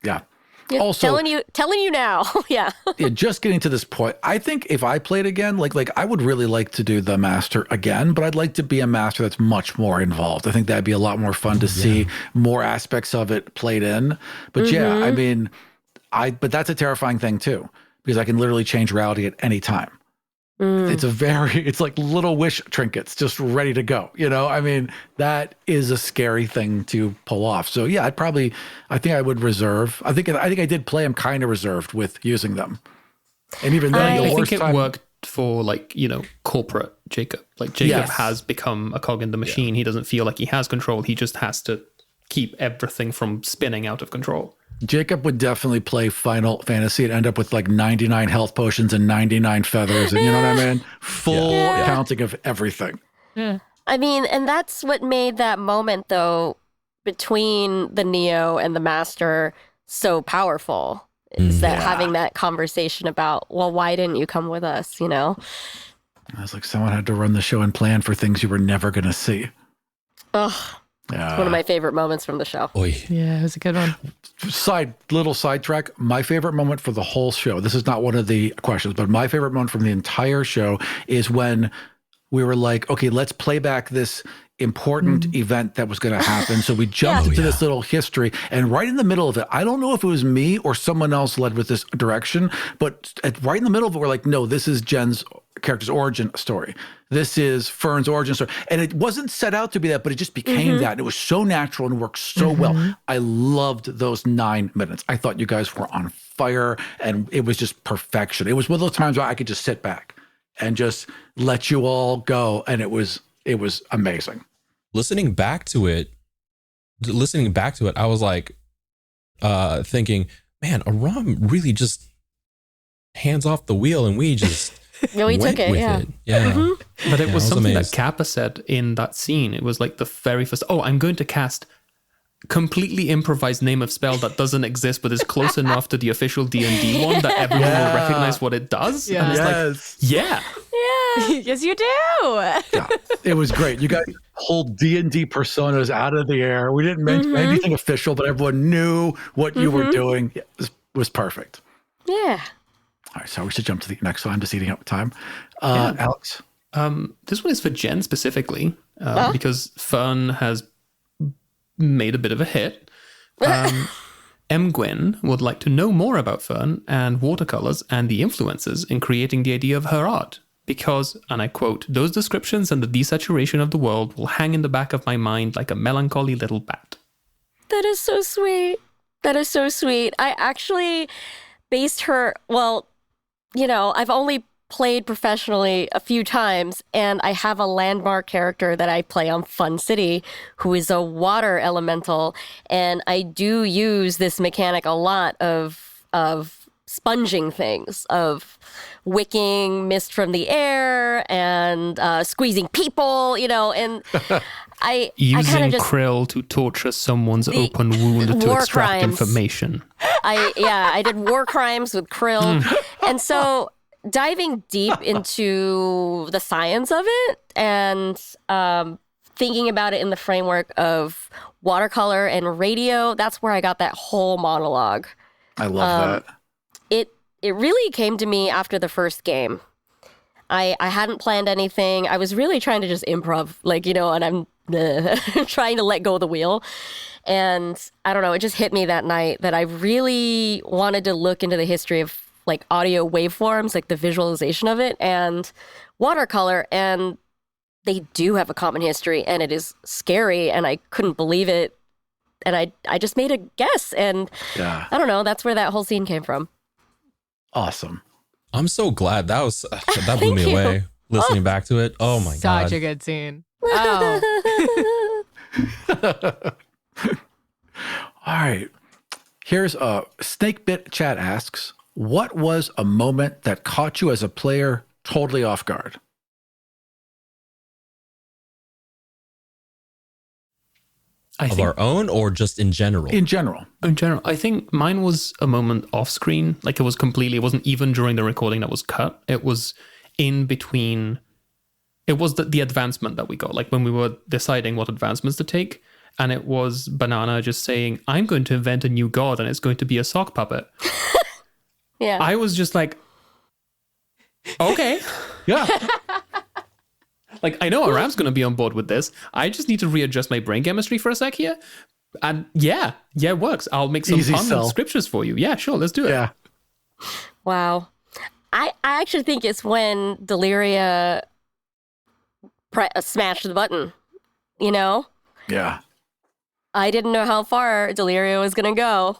Yeah. Yeah, Also, telling you now. Yeah. Yeah, just getting to this point, I think if I played again, like I would really like to do the master again, but I'd like to be a master that's much more involved. I think that'd be a lot more fun to see more aspects of it played in. But yeah, I mean, but that's a terrifying thing too, because I can literally change reality at any time. It's like little wish trinkets just ready to go. You know, I mean, that is a scary thing to pull off. So yeah, I think I would reserve. I think I did play them kind of reserved with using them. And even then, I think it worked for corporate Jacob. Like Jacob has become a cog in the machine. He doesn't feel like he has control. He just has to keep everything from spinning out of control. Jacob would definitely play Final Fantasy and end up with like 99 health potions and 99 feathers. And you know what I mean? Full counting of everything. Yeah. I mean, and that's what made that moment, though, between the Neo and the Master so powerful. Is that having that conversation about, well, why didn't you come with us, you know? I was like, someone had to run the show and plan for things you were never going to see. Ugh. Yeah. It's one of my favorite moments from the show. Yeah, it was a good one. Little sidetrack. My favorite moment for the whole show, this is not one of the questions, but my favorite moment from the entire show is when we were like, okay, let's play back this important event that was going to happen. So we jumped into this little history, and right in the middle of it, I don't know if it was me or someone else led with this direction, but right in the middle of it, we're like, no, this is Jen's character's origin story. This is Fern's origin story. And it wasn't set out to be that, but it just became that. And it was so natural and worked so well. I loved those 9 minutes. I thought you guys were on fire, and it was just perfection. It was one of those times where I could just sit back and just let you all go. And it was amazing. Listening back to it, I was like thinking, man, Aram really just hands off the wheel, and we just we took it, Yeah. But it was I something amazed. that Kappa said in that scene. It was like the very first, I'm going to cast completely improvised name of spell that doesn't exist but is close enough to the official D&D one that everyone will recognize what it does. Yeah. And it's Yeah. Yes, you do. Yeah, it was great. You guys pulled D&D personas out of the air. We didn't mention anything official, but everyone knew what you were doing. It was perfect. Yeah. All right, so we should jump to the next one. I'm just eating up time. Alex? This one is for Jen specifically, because Fern has made a bit of a hit. M. Gwyn would like to know more about Fern and watercolors and the influences in creating the idea of her art. Because, and I quote, those descriptions and the desaturation of the world will hang in the back of my mind like a melancholy little bat. That is so sweet. That is so sweet. I actually based her, I've only played professionally a few times, and I have a landmark character that I play on Fun City who is a water elemental, and I do use this mechanic a lot of sponging things, of wicking mist from the air and squeezing people, and Using krill to torture someone's open wound to extract information. I did war crimes with krill. And so diving deep into the science of it and thinking about it in the framework of watercolor and radio, that's where I got that whole monologue. I love that. It really came to me after the first game. I hadn't planned anything. I was really trying to just improv, and I'm trying to let go of the wheel. And I don't know, it just hit me that night that I really wanted to look into the history of audio waveforms, the visualization of it, and watercolor. And they do have a common history, and it is scary, and I couldn't believe it. And I just made a guess, and I don't know, that's where that whole scene came from. Awesome. I'm so glad that blew me away listening back to it. Oh my God. Such a good scene. Oh. All right. Here's a Snakebit Chat asks, what was a moment that caught you as a player totally off guard? of our own, or just in general? In general. In general, I think mine was a moment off screen. Like it wasn't even during the recording that was cut. It was in between. It was the advancement that we got, like when we were deciding what advancements to take. And it was Banana just saying, I'm going to invent a new god and it's going to be a sock puppet. Yeah. I was just like, okay. Yeah. Like, I know Aram's going to be on board with this. I just need to readjust my brain chemistry for a sec here. And yeah, it works. I'll make some fun scriptures for you. Yeah, sure, let's do it. Yeah. Wow. I actually think it's when Deliria smashed the button, you know? Yeah. I didn't know how far Deliria was going to go.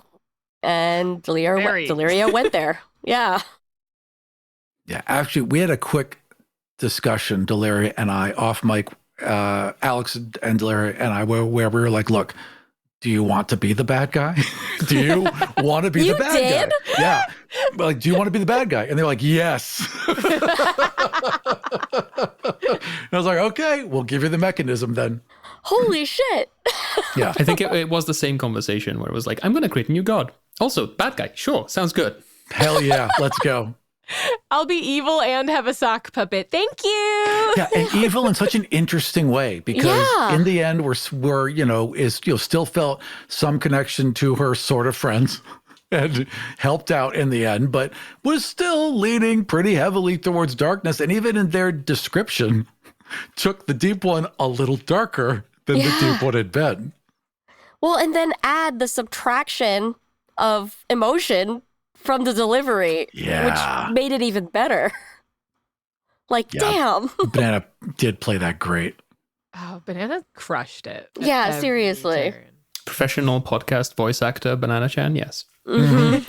And Deliria went there. Yeah. Yeah. Actually, we had a quick discussion, Deliria and I, off mic, Alex and Deliria and I, where we were like, look, do you want to be the bad guy? Do you want to be the bad guy? Yeah. Like, do you want to be the bad guy? And they're like, yes. And I was like, okay, we'll give you the mechanism then. Holy shit. Yeah. I think it was the same conversation where it was like, I'm going to create a new god. Also, bad guy. Sure. Sounds good. Hell yeah. Let's go. I'll be evil and have a sock puppet. Thank you. Yeah, and evil in such an interesting way, because in the end, we're still felt some connection to her sort of friends and helped out in the end, but was still leaning pretty heavily towards darkness. And even in their description, took the deep one a little darker than the deep one had been. Well, and then add the subtraction of emotion from the delivery, which made it even better. Like, damn. Banana did play that great. Oh, Banana crushed it. Yeah, seriously. Professional podcast voice actor, Banana Chan, yes. Who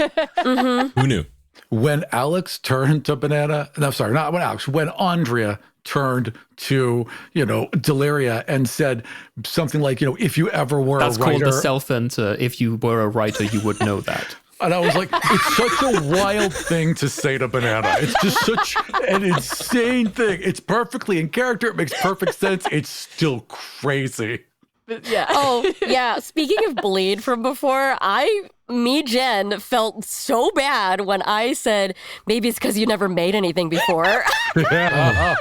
knew? When Alex turned to Banana, no, sorry, not when Alex, when Andrea turned to, Deliria and said something like, if you ever were That's a writer. That's called the self-enter. If you were a writer, you would know that. And I was like, it's such a wild thing to say to Banana. It's just such an insane thing. It's perfectly in character. It makes perfect sense. It's still crazy. Yeah. Oh, yeah. Speaking of bleed from before, Jen, felt so bad when I said, maybe it's because you never made anything before. Yeah.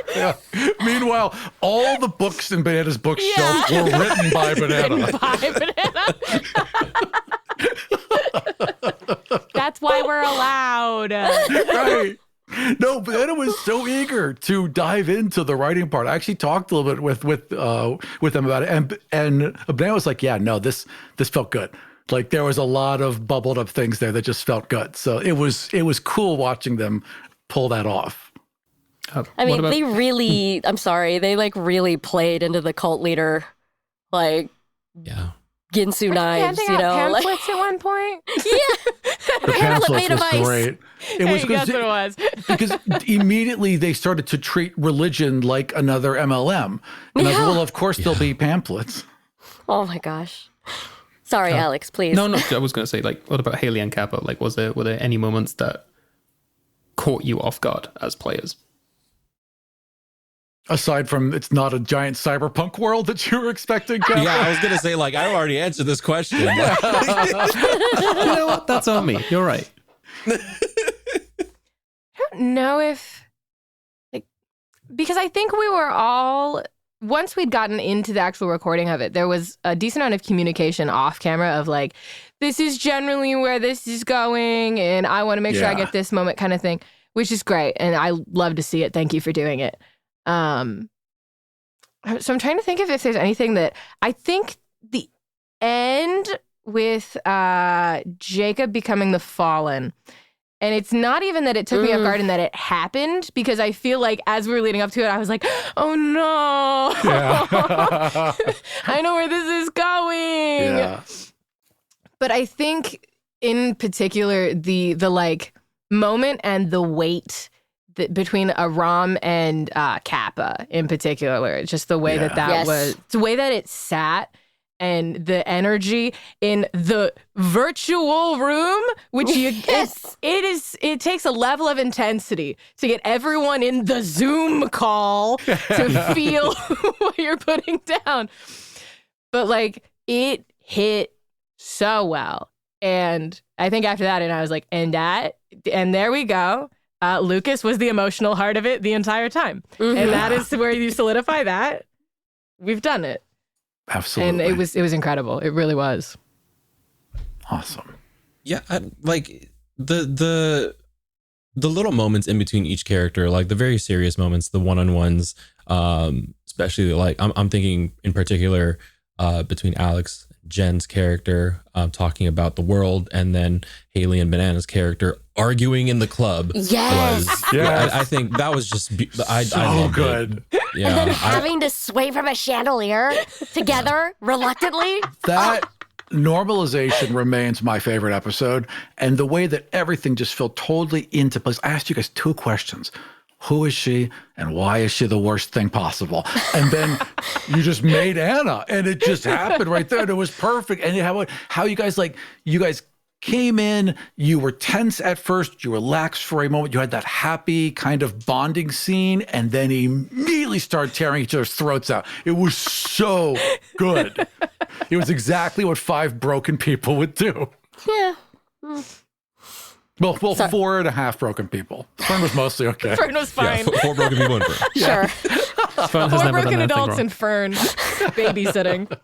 Meanwhile, all the books in Banana's bookshelf were written by Banana. That's why we're allowed. Right. No, Banana was so eager to dive into the writing part. I actually talked a little bit with them about it, and Banana was like, "Yeah, no, this felt good. Like there was a lot of bubbled up things there that just felt good. So it was cool watching them pull that off." I mean, they really. I'm sorry, they really played into the cult leader, Ginsu knives, pamphlets at one point. Yeah, the pamphlets was great. It was guess what it was. Because immediately they started to treat religion like another MLM. And well, of course there'll be pamphlets. Oh my gosh. Sorry, Alex, please. No, I was going to say, what about Haley and Kappa? Were there any moments that caught you off guard as players? Aside from it's not a giant cyberpunk world that you were expecting, Kappa? Yeah, I was going to say, I already answered this question. You know what? That's on me. You're right. I don't know if, because I think we were all, once we'd gotten into the actual recording of it, there was a decent amount of communication off camera of this is generally where this is going, and I want to make sure I get this moment kind of thing, which is great. And I love to see it. Thank you for doing it. So I'm trying to think if there's anything that I think the end with Jacob becoming the Fallen. And it's not even that it took me off guard and that it happened, because I feel like as we were leading up to it, I was like, oh no, I know where this is going. Yeah. But I think in particular, the moment and the weight between Aram and Kappa in particular, just the way that was, the way that it sat, and the energy in the virtual room, which it takes a level of intensity to get everyone in the Zoom call to feel what you're putting down. But it hit so well. And I think after that, and I was like, and there we go. Lucas was the emotional heart of it the entire time. Mm-hmm. And that is where you solidify that. We've done it. Absolutely. And it was incredible. It really was. Awesome. Yeah, like the little moments in between each character, like the very serious moments, the one-on-ones, especially like I'm thinking in particular between Alex, Jen's character talking about the world, and then Haley and Banana's character arguing in the club. Yes. I think that was just I loved good. It. Yeah, and then having to sway from a chandelier together reluctantly. That normalization remains my favorite episode, and the way that everything just fell totally into place. I asked you guys 2 questions. Who is she and why is she the worst thing possible? And then you just made Anna, and it just happened right there. And it was perfect. And how you guys came in, you were tense at first, you relaxed for a moment, you had that happy kind of bonding scene, and then immediately started tearing each other's throats out. It was so good. It was exactly what 5 broken people would do. Yeah. Well, 4.5 broken people. Fern was mostly okay. Fern was fine. Yeah, 4 broken people and Fern. Sure. Fern has 4 never broken done adults wrong. and Fern babysitting.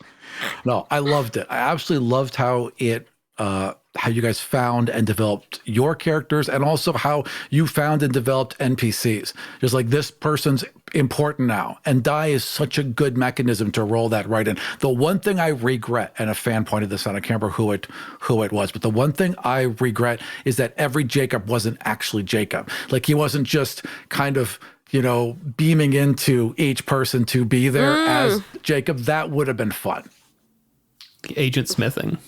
No, I loved it. I absolutely loved how you guys found and developed your characters, and also how you found and developed NPCs. Just like, this person's important now, and die is such a good mechanism to roll that right in. The one thing I regret, and a fan pointed this out, I can't remember who it was, but the one thing I regret is that every Jacob wasn't actually Jacob. Like, he wasn't just kind of, beaming into each person to be there as Jacob. That would have been fun. Agent smithing.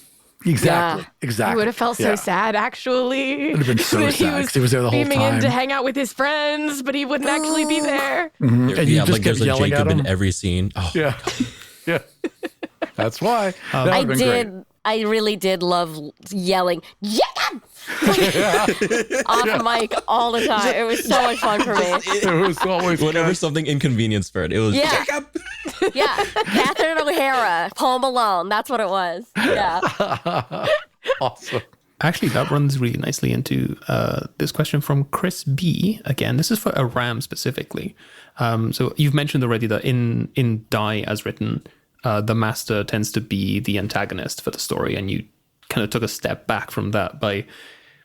Exactly. Yeah. Exactly. It would have felt so sad, actually. It would have been so sad, 'cause he was there the whole beaming time. in to hang out with his friends, but he wouldn't actually be there. Mm-hmm. And you just like kept there's a yelling Jacob at him. in every scene. Oh. Yeah. Yeah. That's why. That I would've been did. great. I really did love yelling, Jacob! Off mic all the time. It was so much fun for me. It was always Whenever something inconvenienced Fern, it was Yeah. Jacob. Yeah. Catherine O'Hara, Home Alone. That's what it was. Yeah. awesome. Actually, that runs really nicely into this question from Chris B. Again, this is for Aram specifically. So you've mentioned already that in Die as written, the master tends to be the antagonist for the story, and you kind of took a step back from that by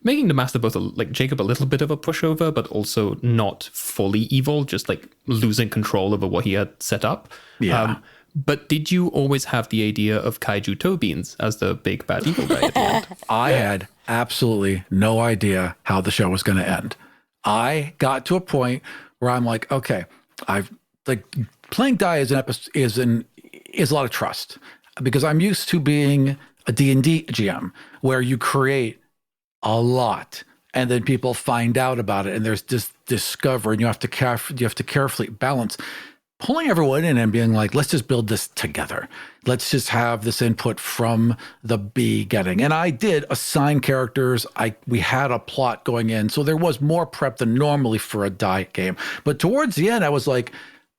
making the master both like Jacob a little bit of a pushover, but also not fully evil, just like losing control over what he had set up. Yeah. But did you always have the idea of Kaiju toe beans as the big bad evil guy at the end? I had absolutely no idea how the show was going to end. I got to a point where I'm like, okay, I've like playing Die as an episode is a lot of trust, because I'm used to being a D&D GM where you create a lot and then people find out about it and there's this discovery, and you have to carefully balance pulling everyone in and being like, let's just build this together. Let's just have this input from the beginning. And I did assign characters. We had a plot going in, so there was more prep than normally for a Die game. But towards the end, I was like,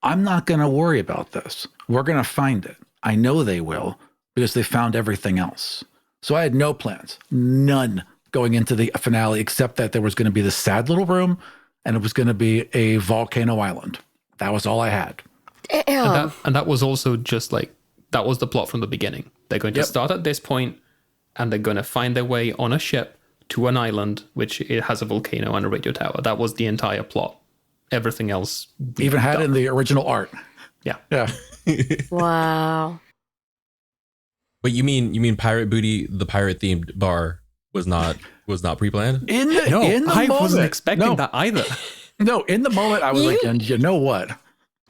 I'm not going to worry about this. We're going to find it. I know they will, because they found everything else. So I had no plans, none, going into the finale, except that there was going to be this sad little room, and it was going to be a volcano island. That was all I had. And that was also just like, that was the plot from the beginning. They're going to start at this point, and they're going to find their way on a ship to an island, which it has a volcano and a radio tower. That was the entire plot. Everything else, even had it in the original art. Yeah. Yeah. Wow. But you mean Pirate Booty, the pirate themed bar was not pre-planned? In the I moment, wasn't expecting that either. No, in the moment I was like, and you know what?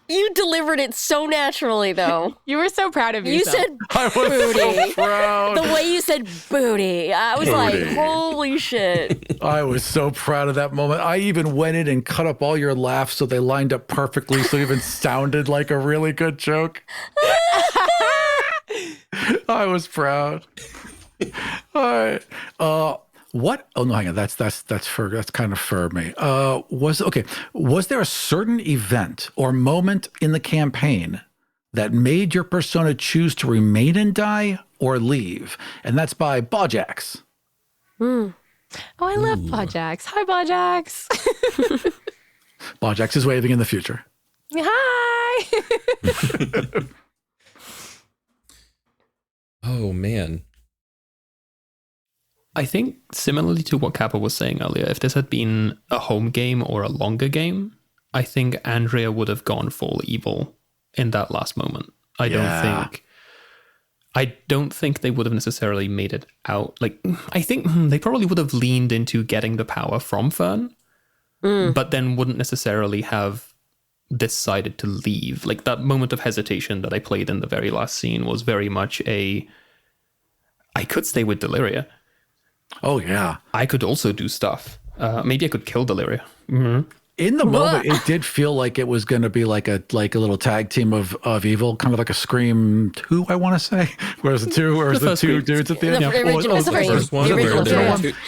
You delivered it so naturally, though. You were so proud of You yourself. said I was booty. so proud. The way you said booty, I was like, holy shit. I was so proud of that moment. I even went in and cut up all your laughs so they lined up perfectly, so it even sounded like a really good joke. I was proud. All right. What? Oh no, hang on. That's kind of for me. Was there a certain event or moment in the campaign that made your persona choose to remain and die or leave. And that's by Bawjax. Oh, I love Bawjax. Hi, Bawjax. Bawjax is waving in the future. Hi. Oh, man. I think similarly to what Kappa was saying earlier, if this had been a home game or a longer game, I think Andrea would have gone full evil in that last moment. I don't think they would have necessarily made it out. Like, I think they probably would have leaned into getting the power from Fern, but then wouldn't necessarily have decided to leave. Like, that moment of hesitation that I played in the very last scene was very much I could stay with Deliria. Oh, yeah. I could also do stuff. Maybe I could kill Deliria. Mm-hmm. In the moment, it did feel like it was going to be like a little tag team of evil, kind of like a Scream 2, I want to say. Whereas the two dudes at the end.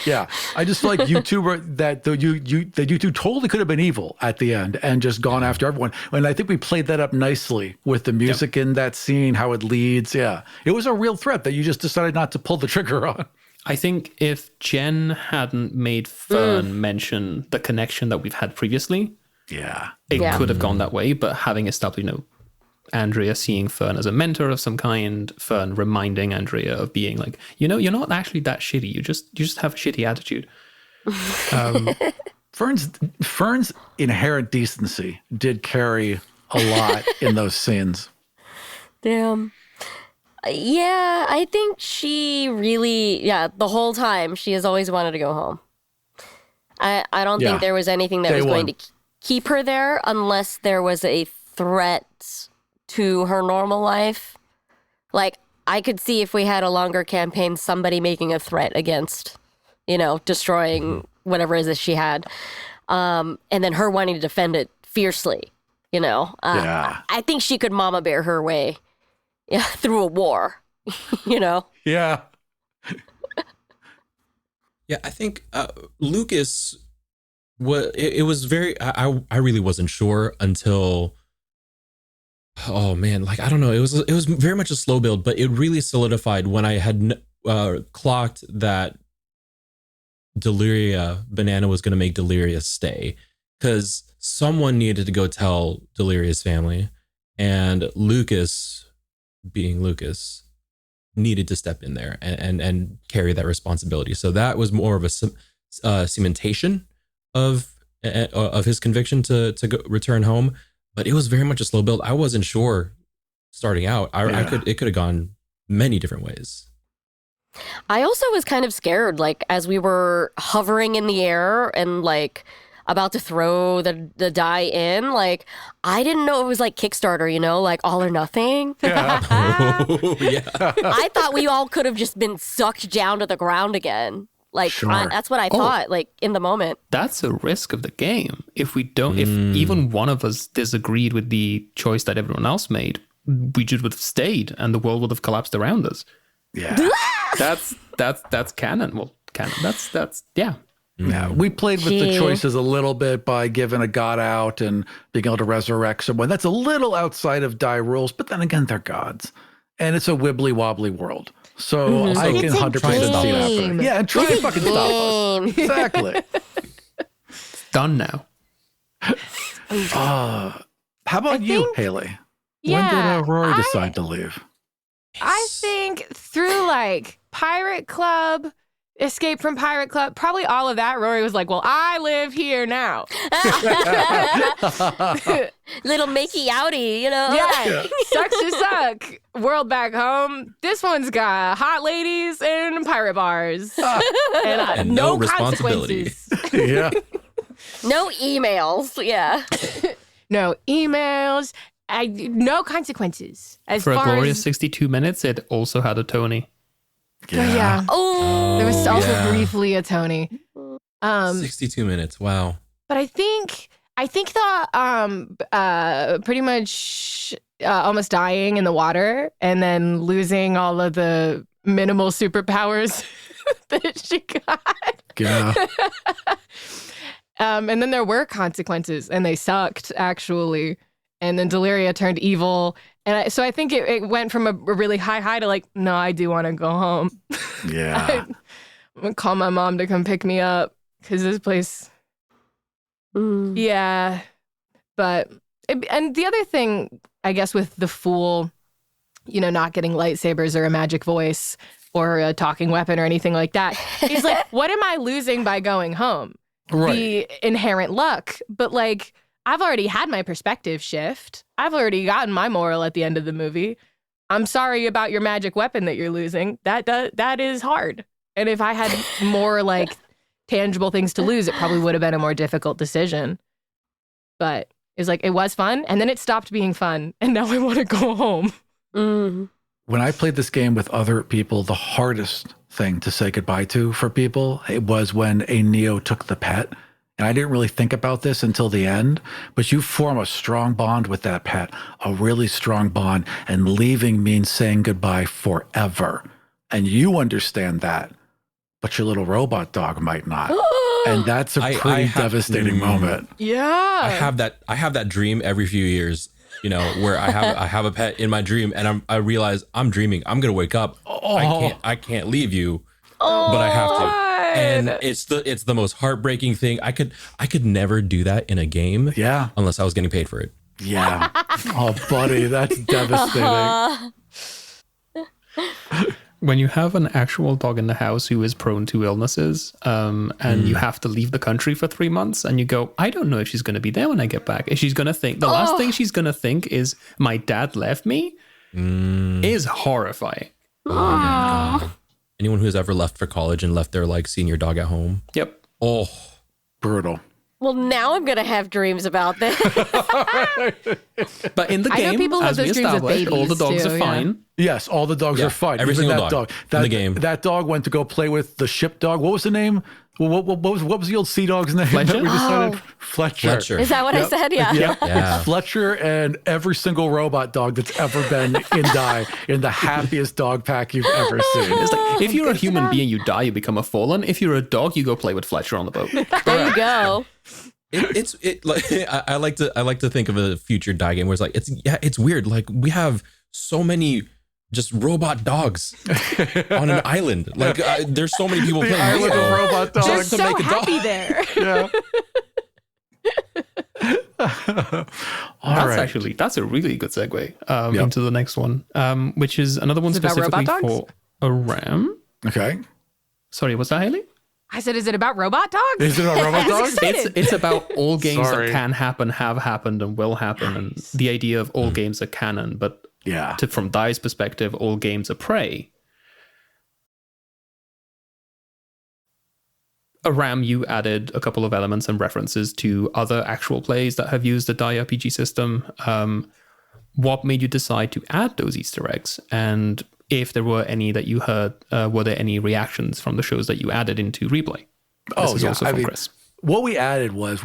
Yeah, I just feel like you two were you two totally could have been evil at the end and just gone after everyone. And I think we played that up nicely with the music in that scene, how it leads. Yeah, it was a real threat that you just decided not to pull the trigger on. I think if Jen hadn't made Fern mention the connection that we've had previously, it could have gone that way. But having established, Andrea seeing Fern as a mentor of some kind, Fern reminding Andrea of being like, you're not actually that shitty. You just have a shitty attitude. Fern's inherent decency did carry a lot in those scenes. Damn. Yeah, I think she really, the whole time she has always wanted to go home. I don't think there was anything that was going to keep her there unless there was a threat to her normal life. Like, I could see if we had a longer campaign, somebody making a threat against, destroying whatever it is she had. And then her wanting to defend it fiercely, I think she could mama bear her way. Yeah, through a war, Yeah. Yeah, I think Lucas, it was very, I really wasn't sure until, oh man, like, I don't know. It was very much a slow build, but it really solidified when I had clocked that Banana was going to make Deliria stay, because someone needed to go tell Deliria's family, and Lucas, being Lucas, needed to step in there and carry that responsibility. So that was more of a cementation of his conviction to go, return home. But it was very much a slow build. I wasn't sure starting out. It could have gone many different ways. I also was kind of scared, like, as we were hovering in the air and like about to throw the die in, like, I didn't know it was like Kickstarter, like all or nothing. Yeah. I thought we all could have just been sucked down to the ground again. Like, that's what I thought, like, in the moment. That's a risk of the game. If we don't, if even one of us disagreed with the choice that everyone else made, we just would have stayed and the world would have collapsed around us. Yeah. That's canon. Well, canon. That's yeah. Yeah, we played with the choices a little bit by giving a god out and being able to resurrect someone. That's a little outside of die rules, but then again, they're gods. And it's a wibbly wobbly world. So I can 100% see it happening. Yeah, and try and fucking stop us. Exactly. It's done now. How about you, Haley? When did Rory decide to leave? I think through like Pirate Club, Escape from Pirate Club, probably all of that. Rory was like, well, I live here now. Little Makey outie, Yeah. Sucks to suck. World back home. This one's got hot ladies and pirate bars. And no responsibility. Yeah. No emails. Yeah. No emails. No consequences. For a glorious 62 minutes, it also had a Tony. Yeah. Oh, there was also briefly a Tony. 62 minutes. Wow. But I think the pretty much almost dying in the water and then losing all of the minimal superpowers that she got. Yeah. And then there were consequences, and they sucked actually. And then Deliria turned evil, And so I think it went from a really high to like, no, I do want to go home. Yeah. I'm going to call my mom to come pick me up because this place, yeah. But, and the other thing, I guess, with the Fool, not getting lightsabers or a magic voice or a talking weapon or anything like that, is like, what am I losing by going home? Right. The inherent luck. But like, I've already had my perspective shift. I've already gotten my moral at the end of the movie. I'm sorry about your magic weapon that you're losing. That is hard. And if I had more like tangible things to lose, it probably would have been a more difficult decision. But it's like, it was fun. And then it stopped being fun. And now I want to go home. When I played this game with other people, the hardest thing to say goodbye to for people, it was when a Neo took the pet. And I didn't really think about this until the end, but you form a strong bond with that pet, a really strong bond, and leaving means saying goodbye forever. And you understand that, but your little robot dog might not. And that's a pretty devastating moment. Yeah. I have that dream every few years, where I have a pet in my dream, and I realize I'm dreaming. I'm gonna wake up. I can't leave you, but I have to. And it's the most heartbreaking thing. I could never do that in a game. Yeah. Unless I was getting paid for it. Yeah. Oh, buddy, that's devastating. When you have an actual dog in the house who is prone to illnesses, and you have to leave the country for 3 months, and you go, I don't know if she's going to be there when I get back. If she's going to think, the last thing she's going to think is, my dad left me, is horrifying. Anyone who's ever left for college and left their like senior dog at home. Yep. Oh, brutal. Well, now I'm going to have dreams about this. But in the I know game, people have as we those dreams with established, all the babies dogs too, are yeah. fine. Yes, all the dogs are fine. every Even single that dog that, in the game. That dog went to go play with the ship dog. What was the name? What was the old sea dog's name? Fletcher? That we decided? Fletcher. Is that what I said? Yeah. Yeah. Fletcher and every single robot dog that's ever been in Die in the happiest dog pack you've ever seen. It's like, if you're a human being, you die, you become a fallen. If you're a dog, you go play with Fletcher on the boat. There you go. I like to think of a future Die game where it's like it's weird. Like we have so many just robot dogs on an island. Like there's so many people playing island of Neo robot dogs. They're just to so make a happy dog. there. Yeah. That's a really good segue into the next one, which is another one Is it about specifically robot dogs? for a RAM. Okay. Sorry, what's that, Haley? I said, is it about robot dogs? Is it about robot dogs? It's about all games Sorry. that can happen, have happened, and will happen, and the idea of all games are canon. But Yeah. from Die's perspective, all games are prey. RAM, you added a couple of elements and references to other actual plays that have used the Die RPG system. What made you decide to add those Easter eggs? And if there were any that you heard, were there any reactions from the shows that you added into Replay? This is also from Chris. What we added was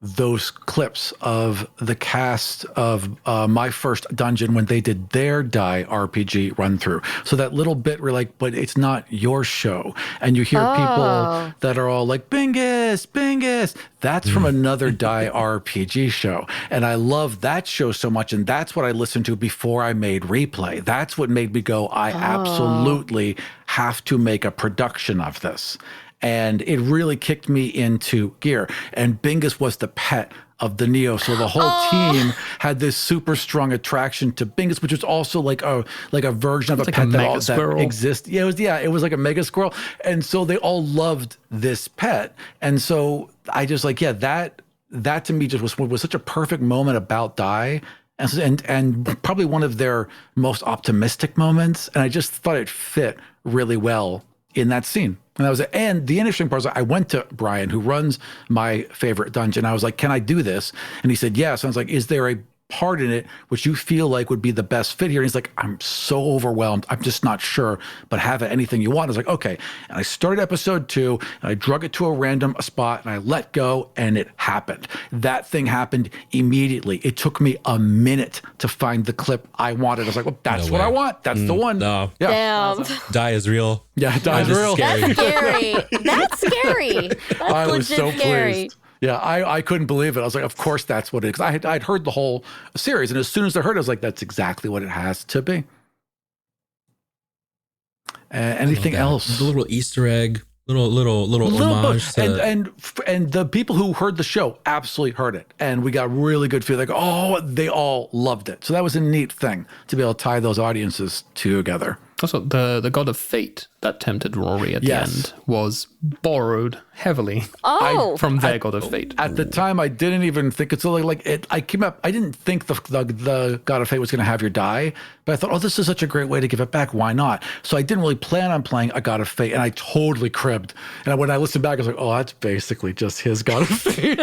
those clips of the cast of My First Dungeon when they did their Die RPG run through. So that little bit where like, but it's not your show. And you hear people that are all like, Bingus, Bingus. That's from another Die RPG show. And I love that show so much. And that's what I listened to before I made Replay. That's what made me go, I absolutely have to make a production of this. And it really kicked me into gear. And Bingus was the pet of the Neo. So the whole team had this super strong attraction to Bingus, which was also like a version of a pet that exists. Yeah, it was like a mega squirrel. And so they all loved this pet. And so I just that to me just was such a perfect moment about Die. And probably one of their most optimistic moments. And I just thought it fit really well in that scene. And that was it. And the interesting part is I went to Brian, who runs My Favorite Dungeon. I was like, can I do this? And he said, yes. And I was like, is there a part in it which you feel like would be the best fit here? And he's like, I'm so overwhelmed. I'm just not sure, but have it anything you want. I was like, okay. And I started episode 2 and I drug it to a random spot and I let go and it happened. That thing happened immediately. It took me a minute to find the clip I wanted. I was like, well, that's what I want. That's the one. No. Yeah. Damn. Die is real. Yeah, Die is real. Scary. That's scary. That's scary. That's I was legit so scary. pleased. Yeah, I couldn't believe it. I was like, of course that's what it is. Because I'd heard the whole series, and as soon as I heard it, I was like, that's exactly what it has to be. Anything else? The little Easter egg, little homage to... and the people who heard the show absolutely heard it, and we got really good feedback. Oh, they all loved it. So that was a neat thing to be able to tie those audiences together. Also, the God of Fate that tempted Rory at the end was borrowed heavily from their God of Fate. At the time, I didn't even think it's like it. I didn't think the God of Fate was going to have your die, but I thought, oh, this is such a great way to give it back. Why not? So I didn't really plan on playing a God of Fate, and I totally cribbed. And when I listened back, I was like, oh, that's basically just his God of Fate.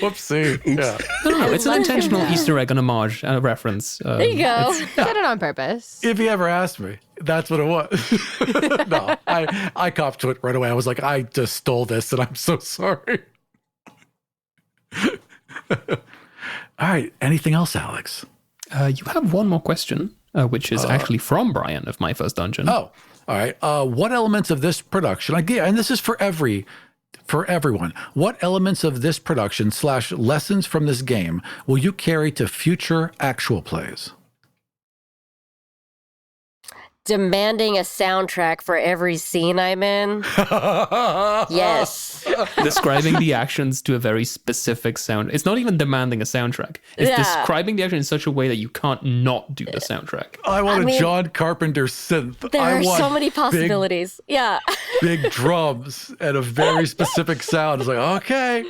Whoopsie. Yeah. No, it's an intentional Easter egg and homage and a reference. There you go. Did it on purpose. If you ever asked me, that's what it was. No, I copped to it right away. I was like, I just stole this, and I'm so sorry. All right. Anything else, Alex? You have one more question, which is actually from Brian of My First Dungeon. Oh, all right. What elements of this production, again, and this is for everyone, what elements of this production / lessons from this game will you carry to future actual plays? Demanding a soundtrack for every scene I'm in. Yes. Describing the actions to a very specific sound. It's not even demanding a soundtrack. It's describing the action in such a way that you can't not do the soundtrack. I want a John Carpenter synth. There are so many possibilities. Big drums and a very specific sound. It's like, okay.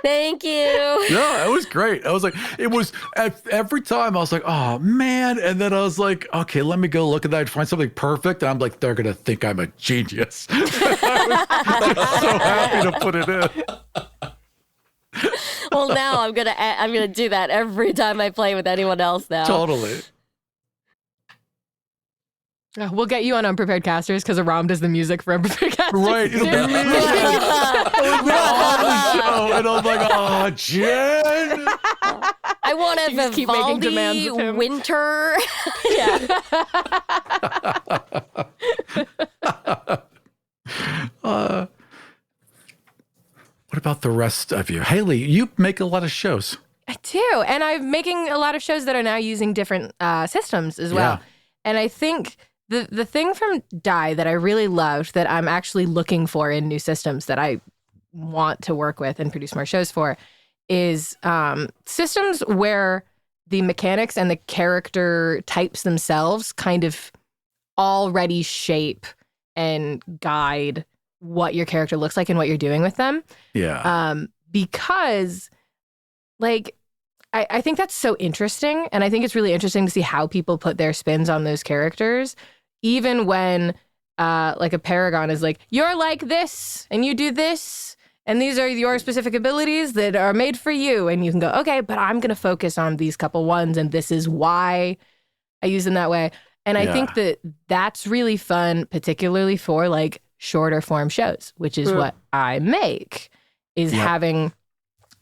Thank you. Yeah, it was great. I was like, it was every time I was like, oh man. And then I was like, okay, let me go look at that and find something perfect. And I'm like, they're going to think I'm a genius. I was so happy to put it in. Well, now I'm gonna do that every time I play with anyone else now. Totally. We'll get you on Unprepared Casters because Aram does the music for Unprepared Casters. Right. It'll be me. And I'm like, oh, Jen. I want a Vivaldi winter. Yeah. What about the rest of you? Haley, you make a lot of shows. I do. And I'm making a lot of shows that are now using different systems as well. Yeah. And I think the thing from Die that I really loved that I'm actually looking for in new systems that I want to work with and produce more shows for is systems where the mechanics and the character types themselves kind of already shape and guide what your character looks like and what you're doing with them. Yeah. Because like I think that's so interesting. And I think it's really interesting to see how people put their spins on those characters. Even when like a Paragon is like, you're like this and you do this. And these are your specific abilities that are made for you. And you can go, okay, but I'm going to focus on these couple ones. And this is why I use them that way. And I think that that's really fun, particularly for like shorter form shows, which is what I make, is having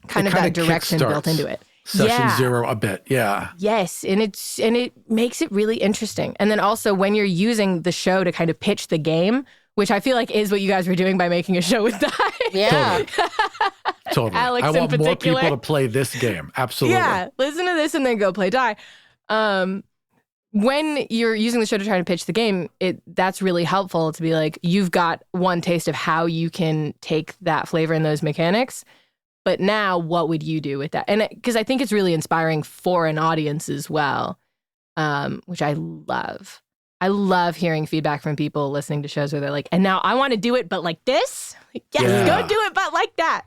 kind of that direction built into it. Session 0 a bit. Yeah. Yes. And it makes it really interesting. And then also when you're using the show to kind of pitch the game, which I feel like is what you guys were doing by making a show with Die. Yeah. Totally. Alex I want in more particular. people to play this game. Absolutely. Yeah. Listen to this and then go play Die. When you're using the show to try to pitch the game, that's really helpful to be like, you've got one taste of how you can take that flavor and those mechanics. But now what would you do with that? And because I think it's really inspiring for an audience as well, which I love. I love hearing feedback from people listening to shows where they're like, and now I want to do it, but like this? Like, yes, go do it, but like that.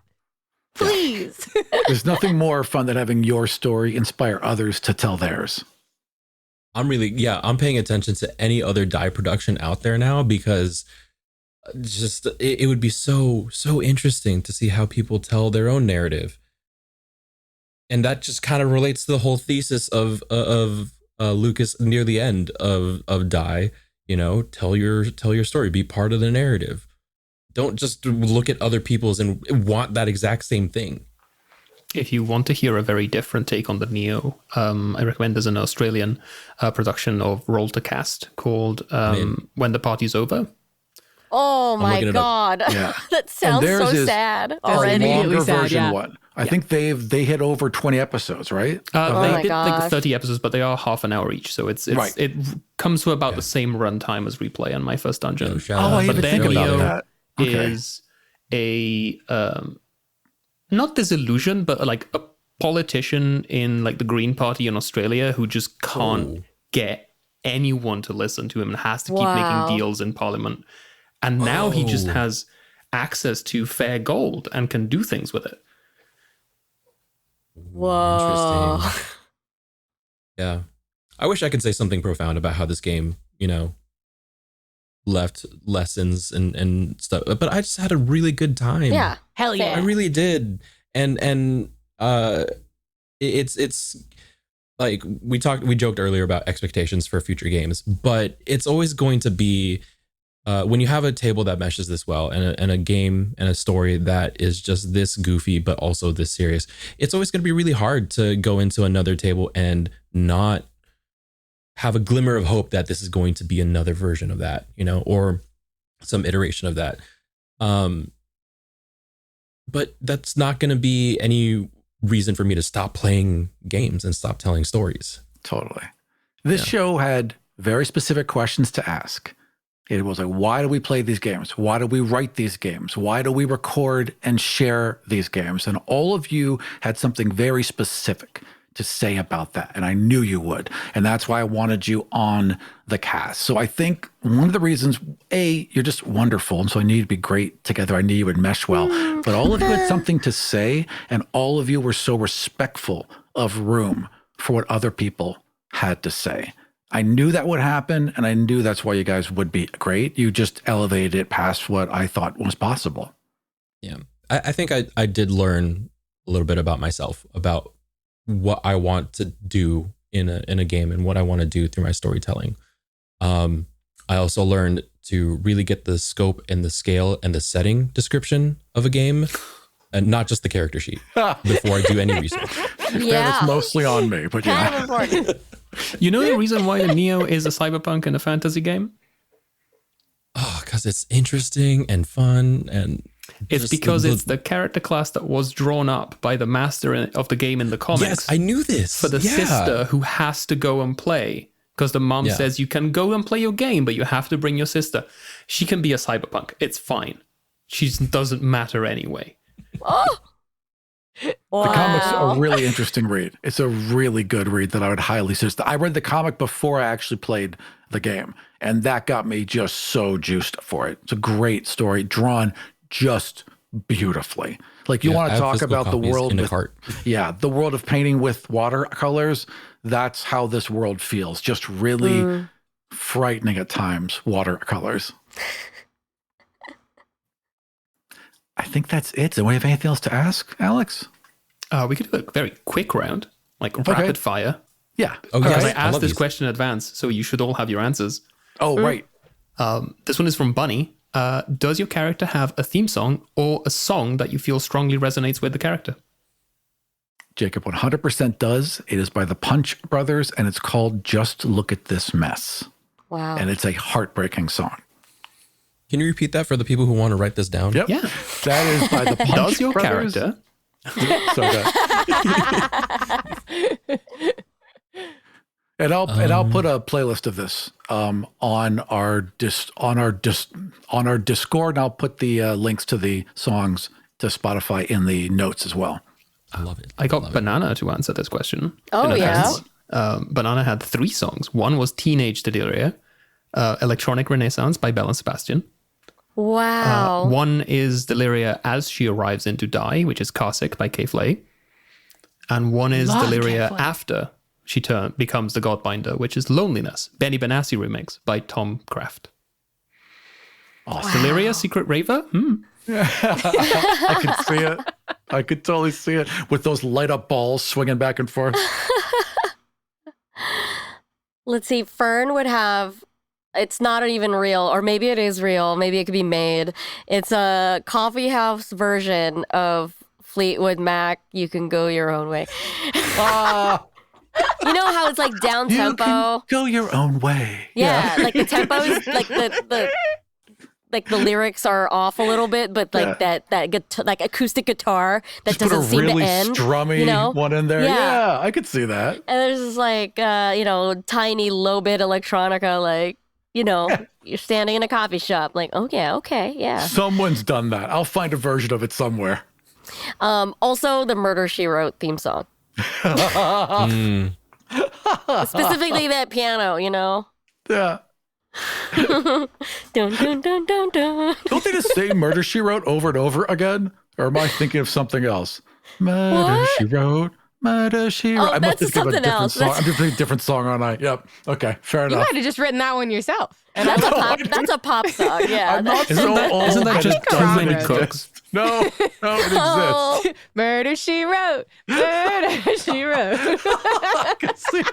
Please. There's nothing more fun than having your story inspire others to tell theirs. I'm paying attention to any other Die production out there now because just it would be so interesting to see how people tell their own narrative. And that just kind of relates to the whole thesis of Lucas near the end of Die, tell your story, be part of the narrative. Don't just look at other people's and want that exact same thing. If you want to hear a very different take on the Neo, I recommend there's an Australian production of Roll to Cast called When the Party's Over. Oh my looking it up. God. Yeah. That sounds theirs so is sad a already. longer sad, version yeah. one. I think they hit over 20 episodes, right? Oh They my did like gosh. 30 episodes, but they are half an hour each, so it's Right. it comes to about the same runtime as Replay on my first dungeon. Shout out. I but even then think about Neo that. Okay. is a not disillusion, but like a politician in like the Green Party in Australia who just can't get anyone to listen to him and has to keep Wow. making deals in Parliament. And now he just has access to fair gold and can do things with it. Whoa. Interesting. Yeah. I wish I could say something profound about how this game, left lessons and stuff, but I just had a really good time. Yeah. Hell I yeah. really did. And it's like we joked earlier about expectations for future games, but it's always going to be when you have a table that meshes this well and a game and a story that is just this goofy but also this serious, it's always going to be really hard to go into another table and not have a glimmer of hope that this is going to be another version of that, or some iteration of that. But that's not going to be any reason for me to stop playing games and stop telling stories. Totally. This show had very specific questions to ask. It was like, why do we play these games? Why do we write these games? Why do we record and share these games? And all of you had something very specific to say about that. And I knew you would. And that's why I wanted you on the cast. So I think one of the reasons, A, you're just wonderful. And so I knew you'd be great together. I knew you would mesh well. But all of you had something to say. And all of you were so respectful of room for what other people had to say. I knew that would happen. And I knew that's why you guys would be great. You just elevated it past what I thought was possible. Yeah. I think I did learn a little bit about myself, about what I want to do in a game and what I want to do through my storytelling. I also learned to really get the scope and the scale and the setting description of a game, and not just the character sheet before I do any research. Yeah. It's mostly on me, but Kind yeah. of important. You know the reason why Neo is a cyberpunk and a fantasy game? Oh, because it's interesting and fun, and It's just because it's the character class that was drawn up by the master of the game in the comics. Yes, I knew this. For the Yeah. sister who has to go and play. Because the mom Yeah. says you can go and play your game, but you have to bring your sister. She can be a cyberpunk. It's fine. She doesn't matter anyway. Oh. Wow. The comic's a really interesting read. It's a really good read that I would highly suggest. I read the comic before I actually played the game, and that got me just so juiced for it. It's a great story, drawn just beautifully. Like you Yeah, want I to have talk physical about the copies world in a with, cart. yeah, the world of painting with watercolors. That's how this world feels. Just really frightening at times. Watercolors. I think that's it. Do we have anything else to ask, Alex? We could do a very quick round, like rapid fire. Yeah. Oh, Because yes. I I asked love this these. question in advance, so you should all have your answers. Oh, right. This one is from Bunny. Does your character have a theme song or a song that you feel strongly resonates with the character? Jacob 100% does. It is by the Punch Brothers, and it's called Just Look at This Mess. Wow. And it's a heartbreaking song. Can you repeat that for the people who want to write this down? Yep. Yeah. That is by the Punch Does your Brothers. character So good. And I'll put a playlist of this on our Discord, and I'll put the links to the songs to Spotify in the notes as well. I love it. I got Banana to answer this question. Oh, in yeah? advance. Banana had 3 songs. One was Teenage Deliria, Electronic Renaissance by Belle and Sebastian. Wow. One is Deliria as she arrives into Die, which is Carsick by Kay Flay. And one is Love Deliria Kay Flay. after she becomes the Godbinder, which is Loneliness, Benny Benassi remix by Tom Kraft. Deliria, Secret Raver? I could see it. I could totally see it with those light up balls swinging back and forth. Let's see. Fern would have. It's not even real, or maybe it is real. Maybe it could be made. It's a coffee house version of Fleetwood Mac. You can go your own way. You know how it's like down You tempo. can go your own way. Yeah, like the tempo is like the like the lyrics are off a little bit, but like that like acoustic guitar that Just doesn't put a seem really to end. strummy one in there. Yeah, I could see that. And there's this like tiny low bit electronica, like you're standing in a coffee shop, like okay. Someone's done that. I'll find a version of it somewhere. Also, the Murder, She Wrote theme song. Specifically that piano, Yeah. dun, dun, dun, dun, dun. Don't they just say Murder, She Wrote over and over again? Or am I thinking of something else? Murder, She Wrote. Murder, She Wrote. Oh, I must that's think of a something different else. song. I'm just thinking a different song, aren't I? Yep. Okay, fair You enough. might have just written that one yourself. And that's a pop song, yeah. I'm not Isn't so that- old. isn't that just it too many doesn't cooks? exist. No, it exists. Oh, Murder, She Wrote. Murder, She Wrote. I can see.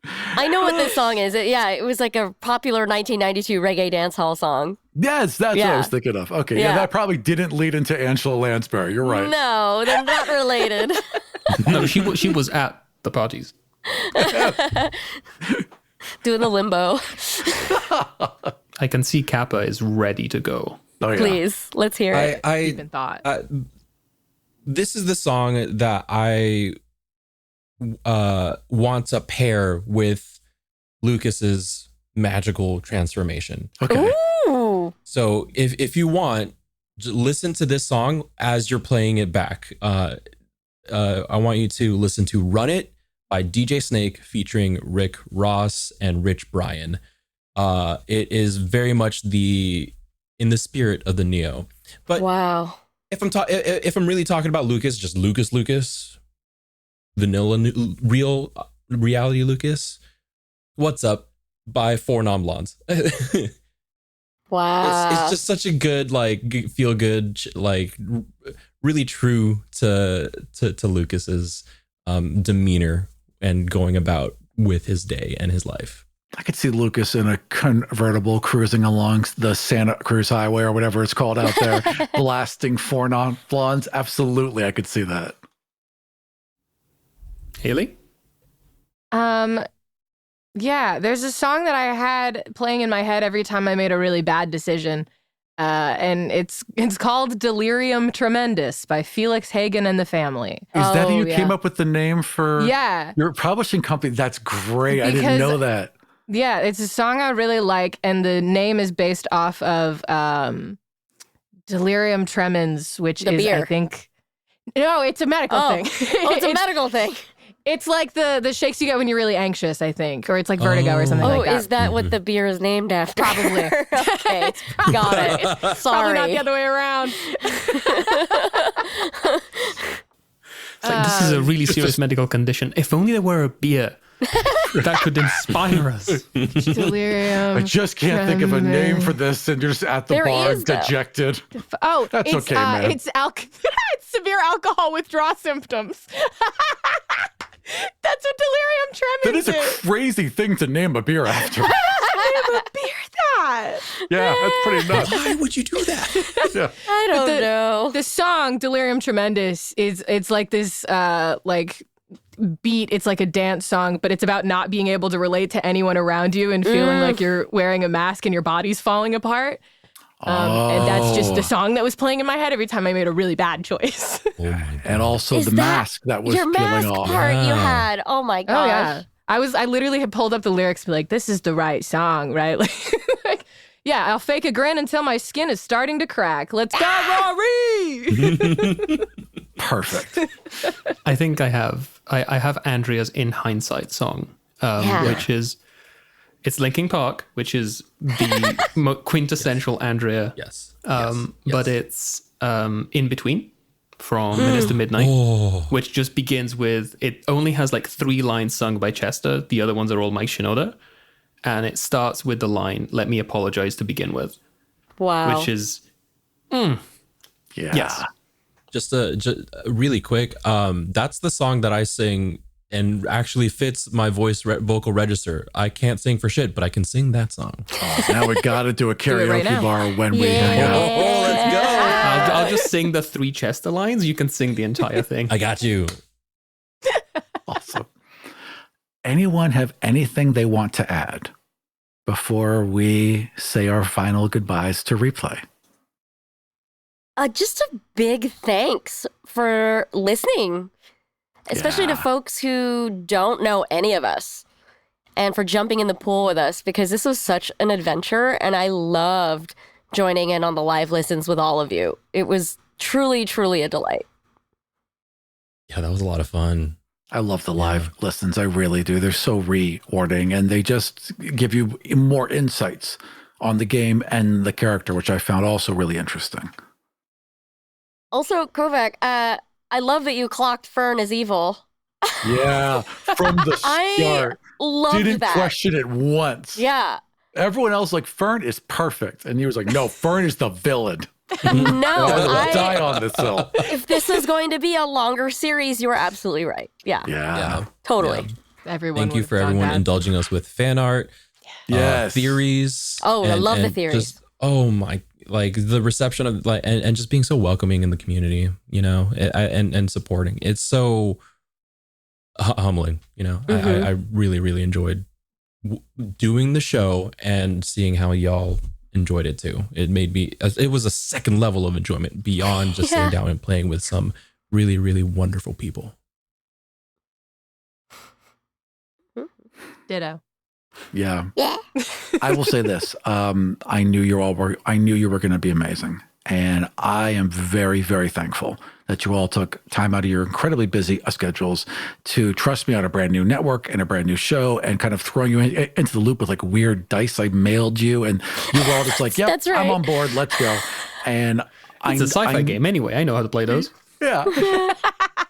I know what this song is. It was like a popular 1992 reggae dance hall song. Yes, that's what I was thinking of. Okay, yeah, Yeah. that probably didn't lead into Angela Lansbury. You're right. No, they're not related. No, she was at the parties. Doing the limbo. I can see Kappa is ready to go. Oh, yeah. Please, let's hear it. Even thought. This is the song that I want to pair with Lucas's magical transformation. Okay. Ooh. So if you want, listen to this song as you're playing it back. I want you to listen to Run It by DJ Snake featuring Rick Ross and Rich Brian. It is very much in the spirit of the Neo. But Wow. if I'm really talking about Lucas, just Lucas, vanilla reality Lucas. What's Up by Four Non Blondes. Wow. It's just such a good, feel good, really true to Lucas's demeanor and going about with his day and his life. I could see Lucas in a convertible cruising along the Santa Cruz Highway or whatever it's called out there, blasting Four Non Blondes. Absolutely, I could see that. Haley? Yeah, there's a song that I had playing in my head every time I made a really bad decision. And it's called Delirium Tremendous by Felix Hagen and the Family. Is that who you yeah. came up with the name for Yeah. your publishing company? That's great. I didn't Because- know that. Yeah, it's a song I really like, and the name is based off of Delirium Tremens, which The is, beer. I think... No, it's a medical thing. Oh, it's a medical thing. It's like the shakes you get when you're really anxious, I think, or it's like vertigo or something Oh, like that. is that what the beer is named after? Probably. Okay, got it. Probably Sorry. not the other way around. It's like, this is a really serious medical condition. If only there were a beer that could inspire us. Delirium. I just can't think of a name for this, and you're just at the There bar is, though. dejected. Oh, That's it's, okay, man. It's it's severe alcohol withdrawal symptoms. That's what delirium That tremens is a crazy thing to name a beer after. a beer that. Yeah, that's pretty nuts. Why would you do that? Yeah. I don't know. The song Delirium Tremendous it's like this beat. It's like a dance song, but it's about not being able to relate to anyone around you and feeling like you're wearing a mask and your body's falling apart. And that's just the song that was playing in my head every time I made a really bad choice. And also Is the that mask that was your killing mask off. part you had? Oh my gosh. Oh yeah. I literally had pulled up the lyrics to be like, this is the right song, right? Like, yeah, I'll fake a grin until my skin is starting to crack. Let's go, Rory! Perfect. I think I have Andrea's In Hindsight song, which is, it's Linkin Park, which is the quintessential Andrea. Yes. But it's In Between from Minutes to Midnight, which just begins with, it only has like 3 lines sung by Chester. The other ones are all Mike Shinoda. And it starts with the line, "Let me apologize to begin with," Wow. which is, Yeah. yes. Just really quick. That's the song that I sing and actually fits my vocal register. I can't sing for shit, but I can sing that song. Now we got to do a karaoke right now. bar when we hang out. Oh, let's go. I'll just sing the 3 Chester lines. You can sing the entire thing. I got you. Awesome. Anyone have anything they want to add? before we say our final goodbyes to Replay? Just a big thanks for listening, especially to folks who don't know any of us, and for jumping in the pool with us, because this was such an adventure and I loved joining in on the live listens with all of you. It was truly, truly a delight. Yeah, that was a lot of fun. I love the live listens. I really do. They're so rewarding, and they just give you more insights on the game and the character, which I found also really interesting. Also, Kovac, I love that you clocked Fern as evil. Yeah, from the start. I loved Didn't that. question it once. Yeah. Everyone else like, Fern is perfect. And he was like, no, Fern is the villain. No, I die on this hill. If this is going to be a longer series, you are absolutely right. Yeah. Yeah. Totally. Yeah. Everyone. Thank you for everyone indulging us with fan art, Yes. theories. Oh, I love the theories. Just, oh my, like the reception of like, and just being so welcoming in the community, you know, and supporting. It's so humbling, you know. Mm-hmm. I really, really enjoyed doing the show and seeing how y'all enjoyed it too. It was a second level of enjoyment beyond just sitting down and playing with some really, really wonderful people. Ditto. Yeah. I will say this. I knew you were going to be amazing. And I am very, very thankful that you all took time out of your incredibly busy schedules to trust me on a brand new network and a brand new show, and kind of throwing you into the loop with like weird dice I mailed you. And you were all just like, yep, That's right. I'm on board. Let's go. And It's a sci-fi game anyway. I know how to play those. Yeah.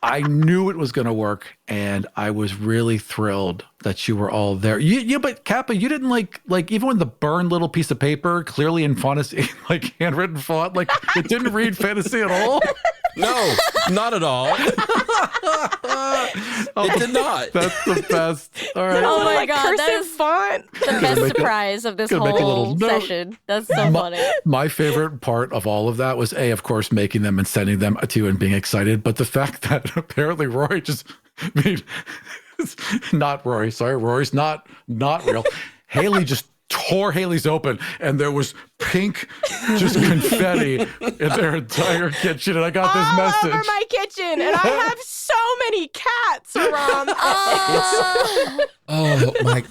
I knew it was going to work, and I was really thrilled that you were all there. But Kappa, you didn't like even when the burned little piece of paper, clearly in fantasy, like handwritten font, like it didn't read fantasy at all. No, not at all. It did not. That's the best. All right. Oh my Like God, cursive that is font. the best surprise of this gonna make a whole little note. session. That's so funny. My favorite part of all of that was of course, making them and sending them to you and being excited. But the fact that apparently Rory just made, not Rory, sorry, Rory's not real. Haley just tore Haley's open, and there was pink, just confetti in their entire kitchen. And I got this message. All over my kitchen, and I have so many cats around. Oh my!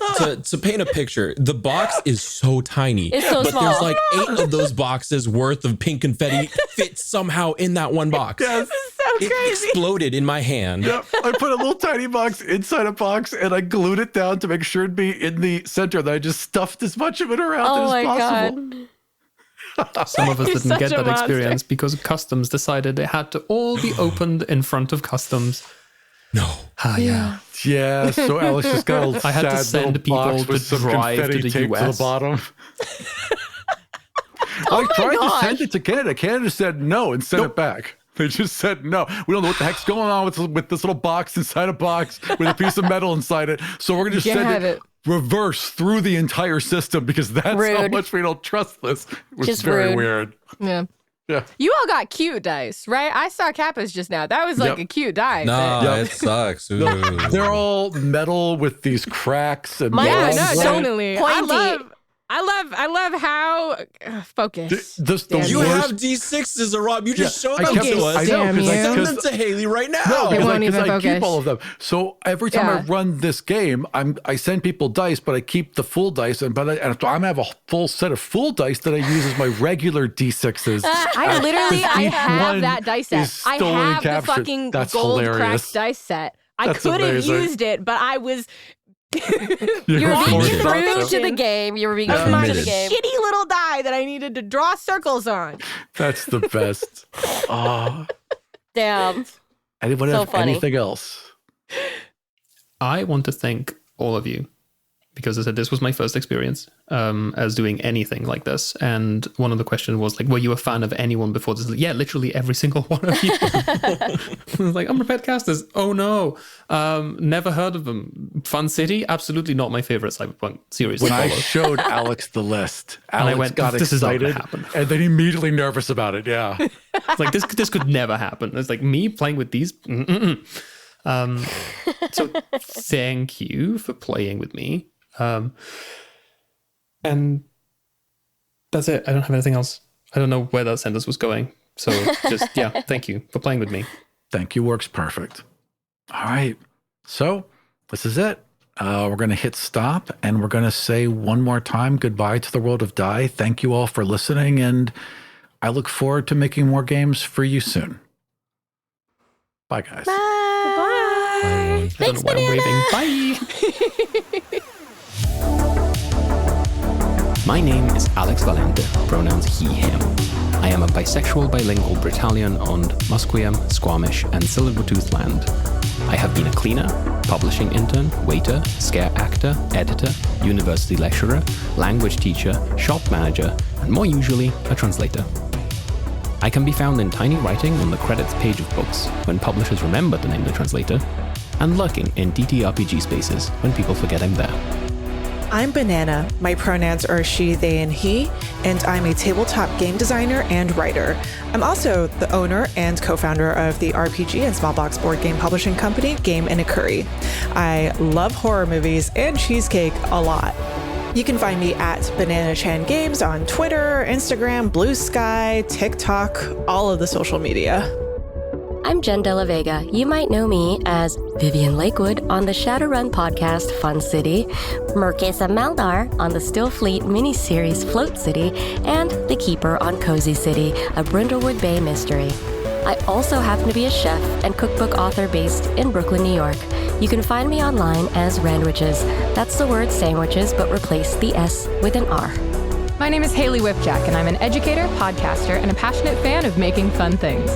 To paint a picture, the box is so tiny, It's so but small. there's like 8 of those boxes worth of pink confetti fit somehow in that one box. Yes. So It crazy. exploded in my hand. Yep. I put a little tiny box inside a box, and I glued it down to make sure it'd be in the center. Then I just stuffed as much of it around Oh my as possible. God. Some of us You're didn't get such a that monster. experience because customs decided it had to all be opened in front of customs. No. Ah, yeah. Yeah, so Alex just got a I had to sad send little people box to with some drive confetti to the taped to US. the bottom. I tried to gosh. send it to Canada. Canada said no and sent it back. They just said no. We don't know what the heck's going on with this little box inside a box with a piece of metal inside it. So we're gonna just Can't send have it it. reverse through the entire system because that's how Rude. much we don't trust this. It was Just very rude. weird. Yeah. Yeah. You all got cute dice, right? I saw Kappa's just now. That was like Yep. a cute die. No, Yeah. it sucks. Ooh. They're all metal with these cracks and Mine Yeah, was no, so totally. pointy. I love how focus. the You worst- have D6s, Rob. You just Yeah, showed I them kept- to us. I know, Damn 'cause you. Send them because- to Haley right now. No, They won't because even I keep focus. all of them. So every time I Yeah. run this game, I send people dice, but I keep the full dice, and I'm gonna have a full set of full dice that I use as my regular D6s. I literally, I Each have one that dice set. is I stolen and have the captured. fucking That's gold hilarious. cracked dice set. I That's could have amazing. used it, but I was You were being Committed. true to the game. You were being of true my to the Committed. game. shitty little die that I needed to draw circles on. That's the best. Oh, Damn. anyone So have funny. anything else? I want to thank all of you because I said this was my first experience as doing anything like this. And one of the questions was like, were you a fan of anyone before this? Like, yeah, literally every single one of you. I was like, Unprepared Casters. Oh no. Never heard of them. Fun City. Absolutely not my favorite Cyberpunk series. When to I follow. showed Alex the list, I Alex went, got "This is not gonna excited happen." and then immediately nervous about it. Yeah. It's like this could never happen. It's like me playing with these. So thank you for playing with me. And that's it. I don't have anything else. I don't know where that sentence was going. So just, thank you for playing with me. Thank you works perfect. All right. So this is it. We're going to hit stop and we're going to say one more time goodbye to the world of Die. Thank you all for listening, and I look forward to making more games for you soon. Bye, guys. Bye. I don't know why I'm waving. Bye. My name is Alex Valente, pronouns he, him. I am a bisexual bilingual Britallion on Musqueam, Squamish, and Silvertooth land. I have been a cleaner, publishing intern, waiter, scare actor, editor, university lecturer, language teacher, shop manager, and more usually, a translator. I can be found in tiny writing on the credits page of books when publishers remember to name the translator, and lurking in TTRPG spaces when people forget I'm there. I'm Banana. My pronouns are she, they, and he, and I'm a tabletop game designer and writer. I'm also the owner and co-founder of the RPG and small box board game publishing company, Game and a Curry. I love horror movies and cheesecake a lot. You can find me at Banana Chan Games on Twitter, Instagram, Blue Sky, TikTok, all of the social media. I'm Jen De La Vega. You might know me as Vivian Lakewood on the Shadowrun podcast Fun City, Murkesa Maldar on the Stillfleet miniseries Float City, and The Keeper on Cozy City, a Brindlewood Bay mystery. I also happen to be a chef and cookbook author based in Brooklyn, New York. You can find me online as Randwiches. That's the word sandwiches, but replace the S with an R. My name is Haley Whipjack, and I'm an educator, podcaster, and a passionate fan of making fun things.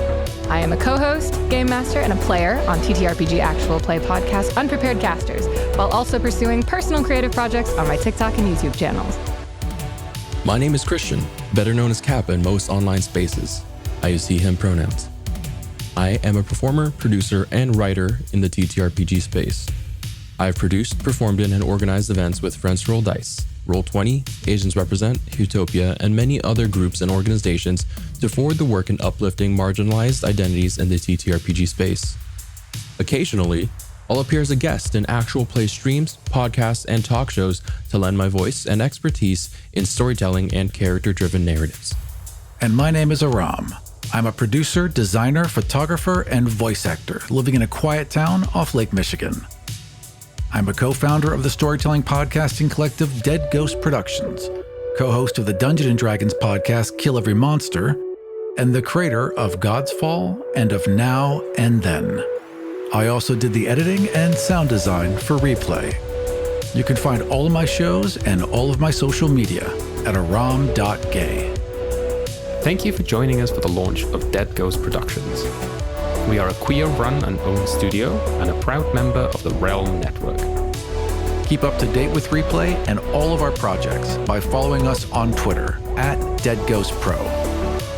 I am a co-host, game master, and a player on TTRPG Actual Play podcast Unprepared Casters, while also pursuing personal creative projects on my TikTok and YouTube channels. My name is Christian, better known as Kappa in most online spaces. I use he, him pronouns. I am a performer, producer, and writer in the TTRPG space. I've produced, performed in, and organized events with Friends Roll Dice, Roll20, Asians Represent, Utopia, and many other groups and organizations to forward the work in uplifting marginalized identities in the TTRPG space. Occasionally, I'll appear as a guest in actual play streams, podcasts, and talk shows to lend my voice and expertise in storytelling and character-driven narratives. And my name is Aram. I'm a producer, designer, photographer, and voice actor living in a quiet town off Lake Michigan. I'm a co-founder of the storytelling podcasting collective Dead Ghost Productions, co-host of the Dungeons & Dragons podcast Kill Every Monster, and the creator of God's Fall and of Now and Then. I also did the editing and sound design for Replay. You can find all of my shows and all of my social media at aram.gay. Thank you for joining us for the launch of Dead Ghost Productions. We are a queer-run and owned studio and a proud member of the Realm Network. Keep up to date with Replay and all of our projects by following us on Twitter at DeadGhostPro.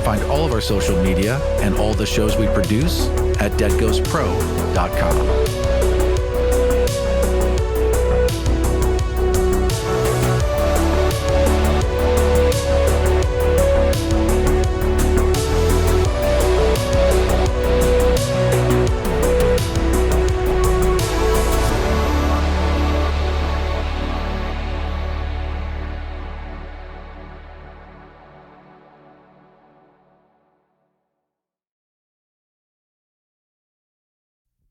Find all of our social media and all the shows we produce at deadghostpro.com.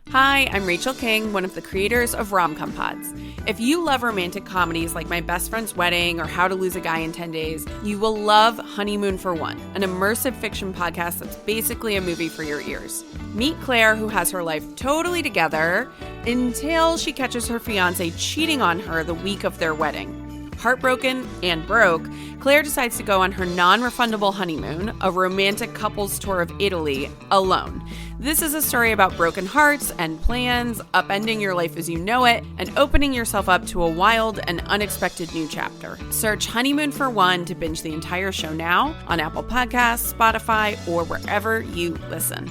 Hi, I'm Rachel King, one of the creators of Rom-Com Pods. If you love romantic comedies like My Best Friend's Wedding or How to Lose a Guy in 10 Days, you will love Honeymoon for One, an immersive fiction podcast that's basically a movie for your ears. Meet Claire, who has her life totally together until she catches her fiancé cheating on her the week of their wedding. Heartbroken and broke, Claire decides to go on her non-refundable honeymoon, a romantic couples tour of Italy, alone. This is a story about broken hearts and plans, upending your life as you know it, and opening yourself up to a wild and unexpected new chapter. Search Honeymoon for One to binge the entire show now on Apple Podcasts, Spotify, or wherever you listen.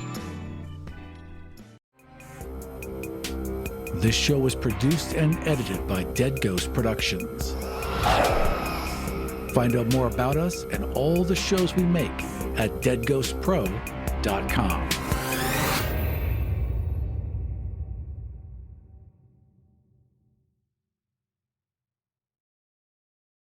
This show was produced and edited by Dead Ghost Productions. Find out more about us and all the shows we make at deadghostpro.com.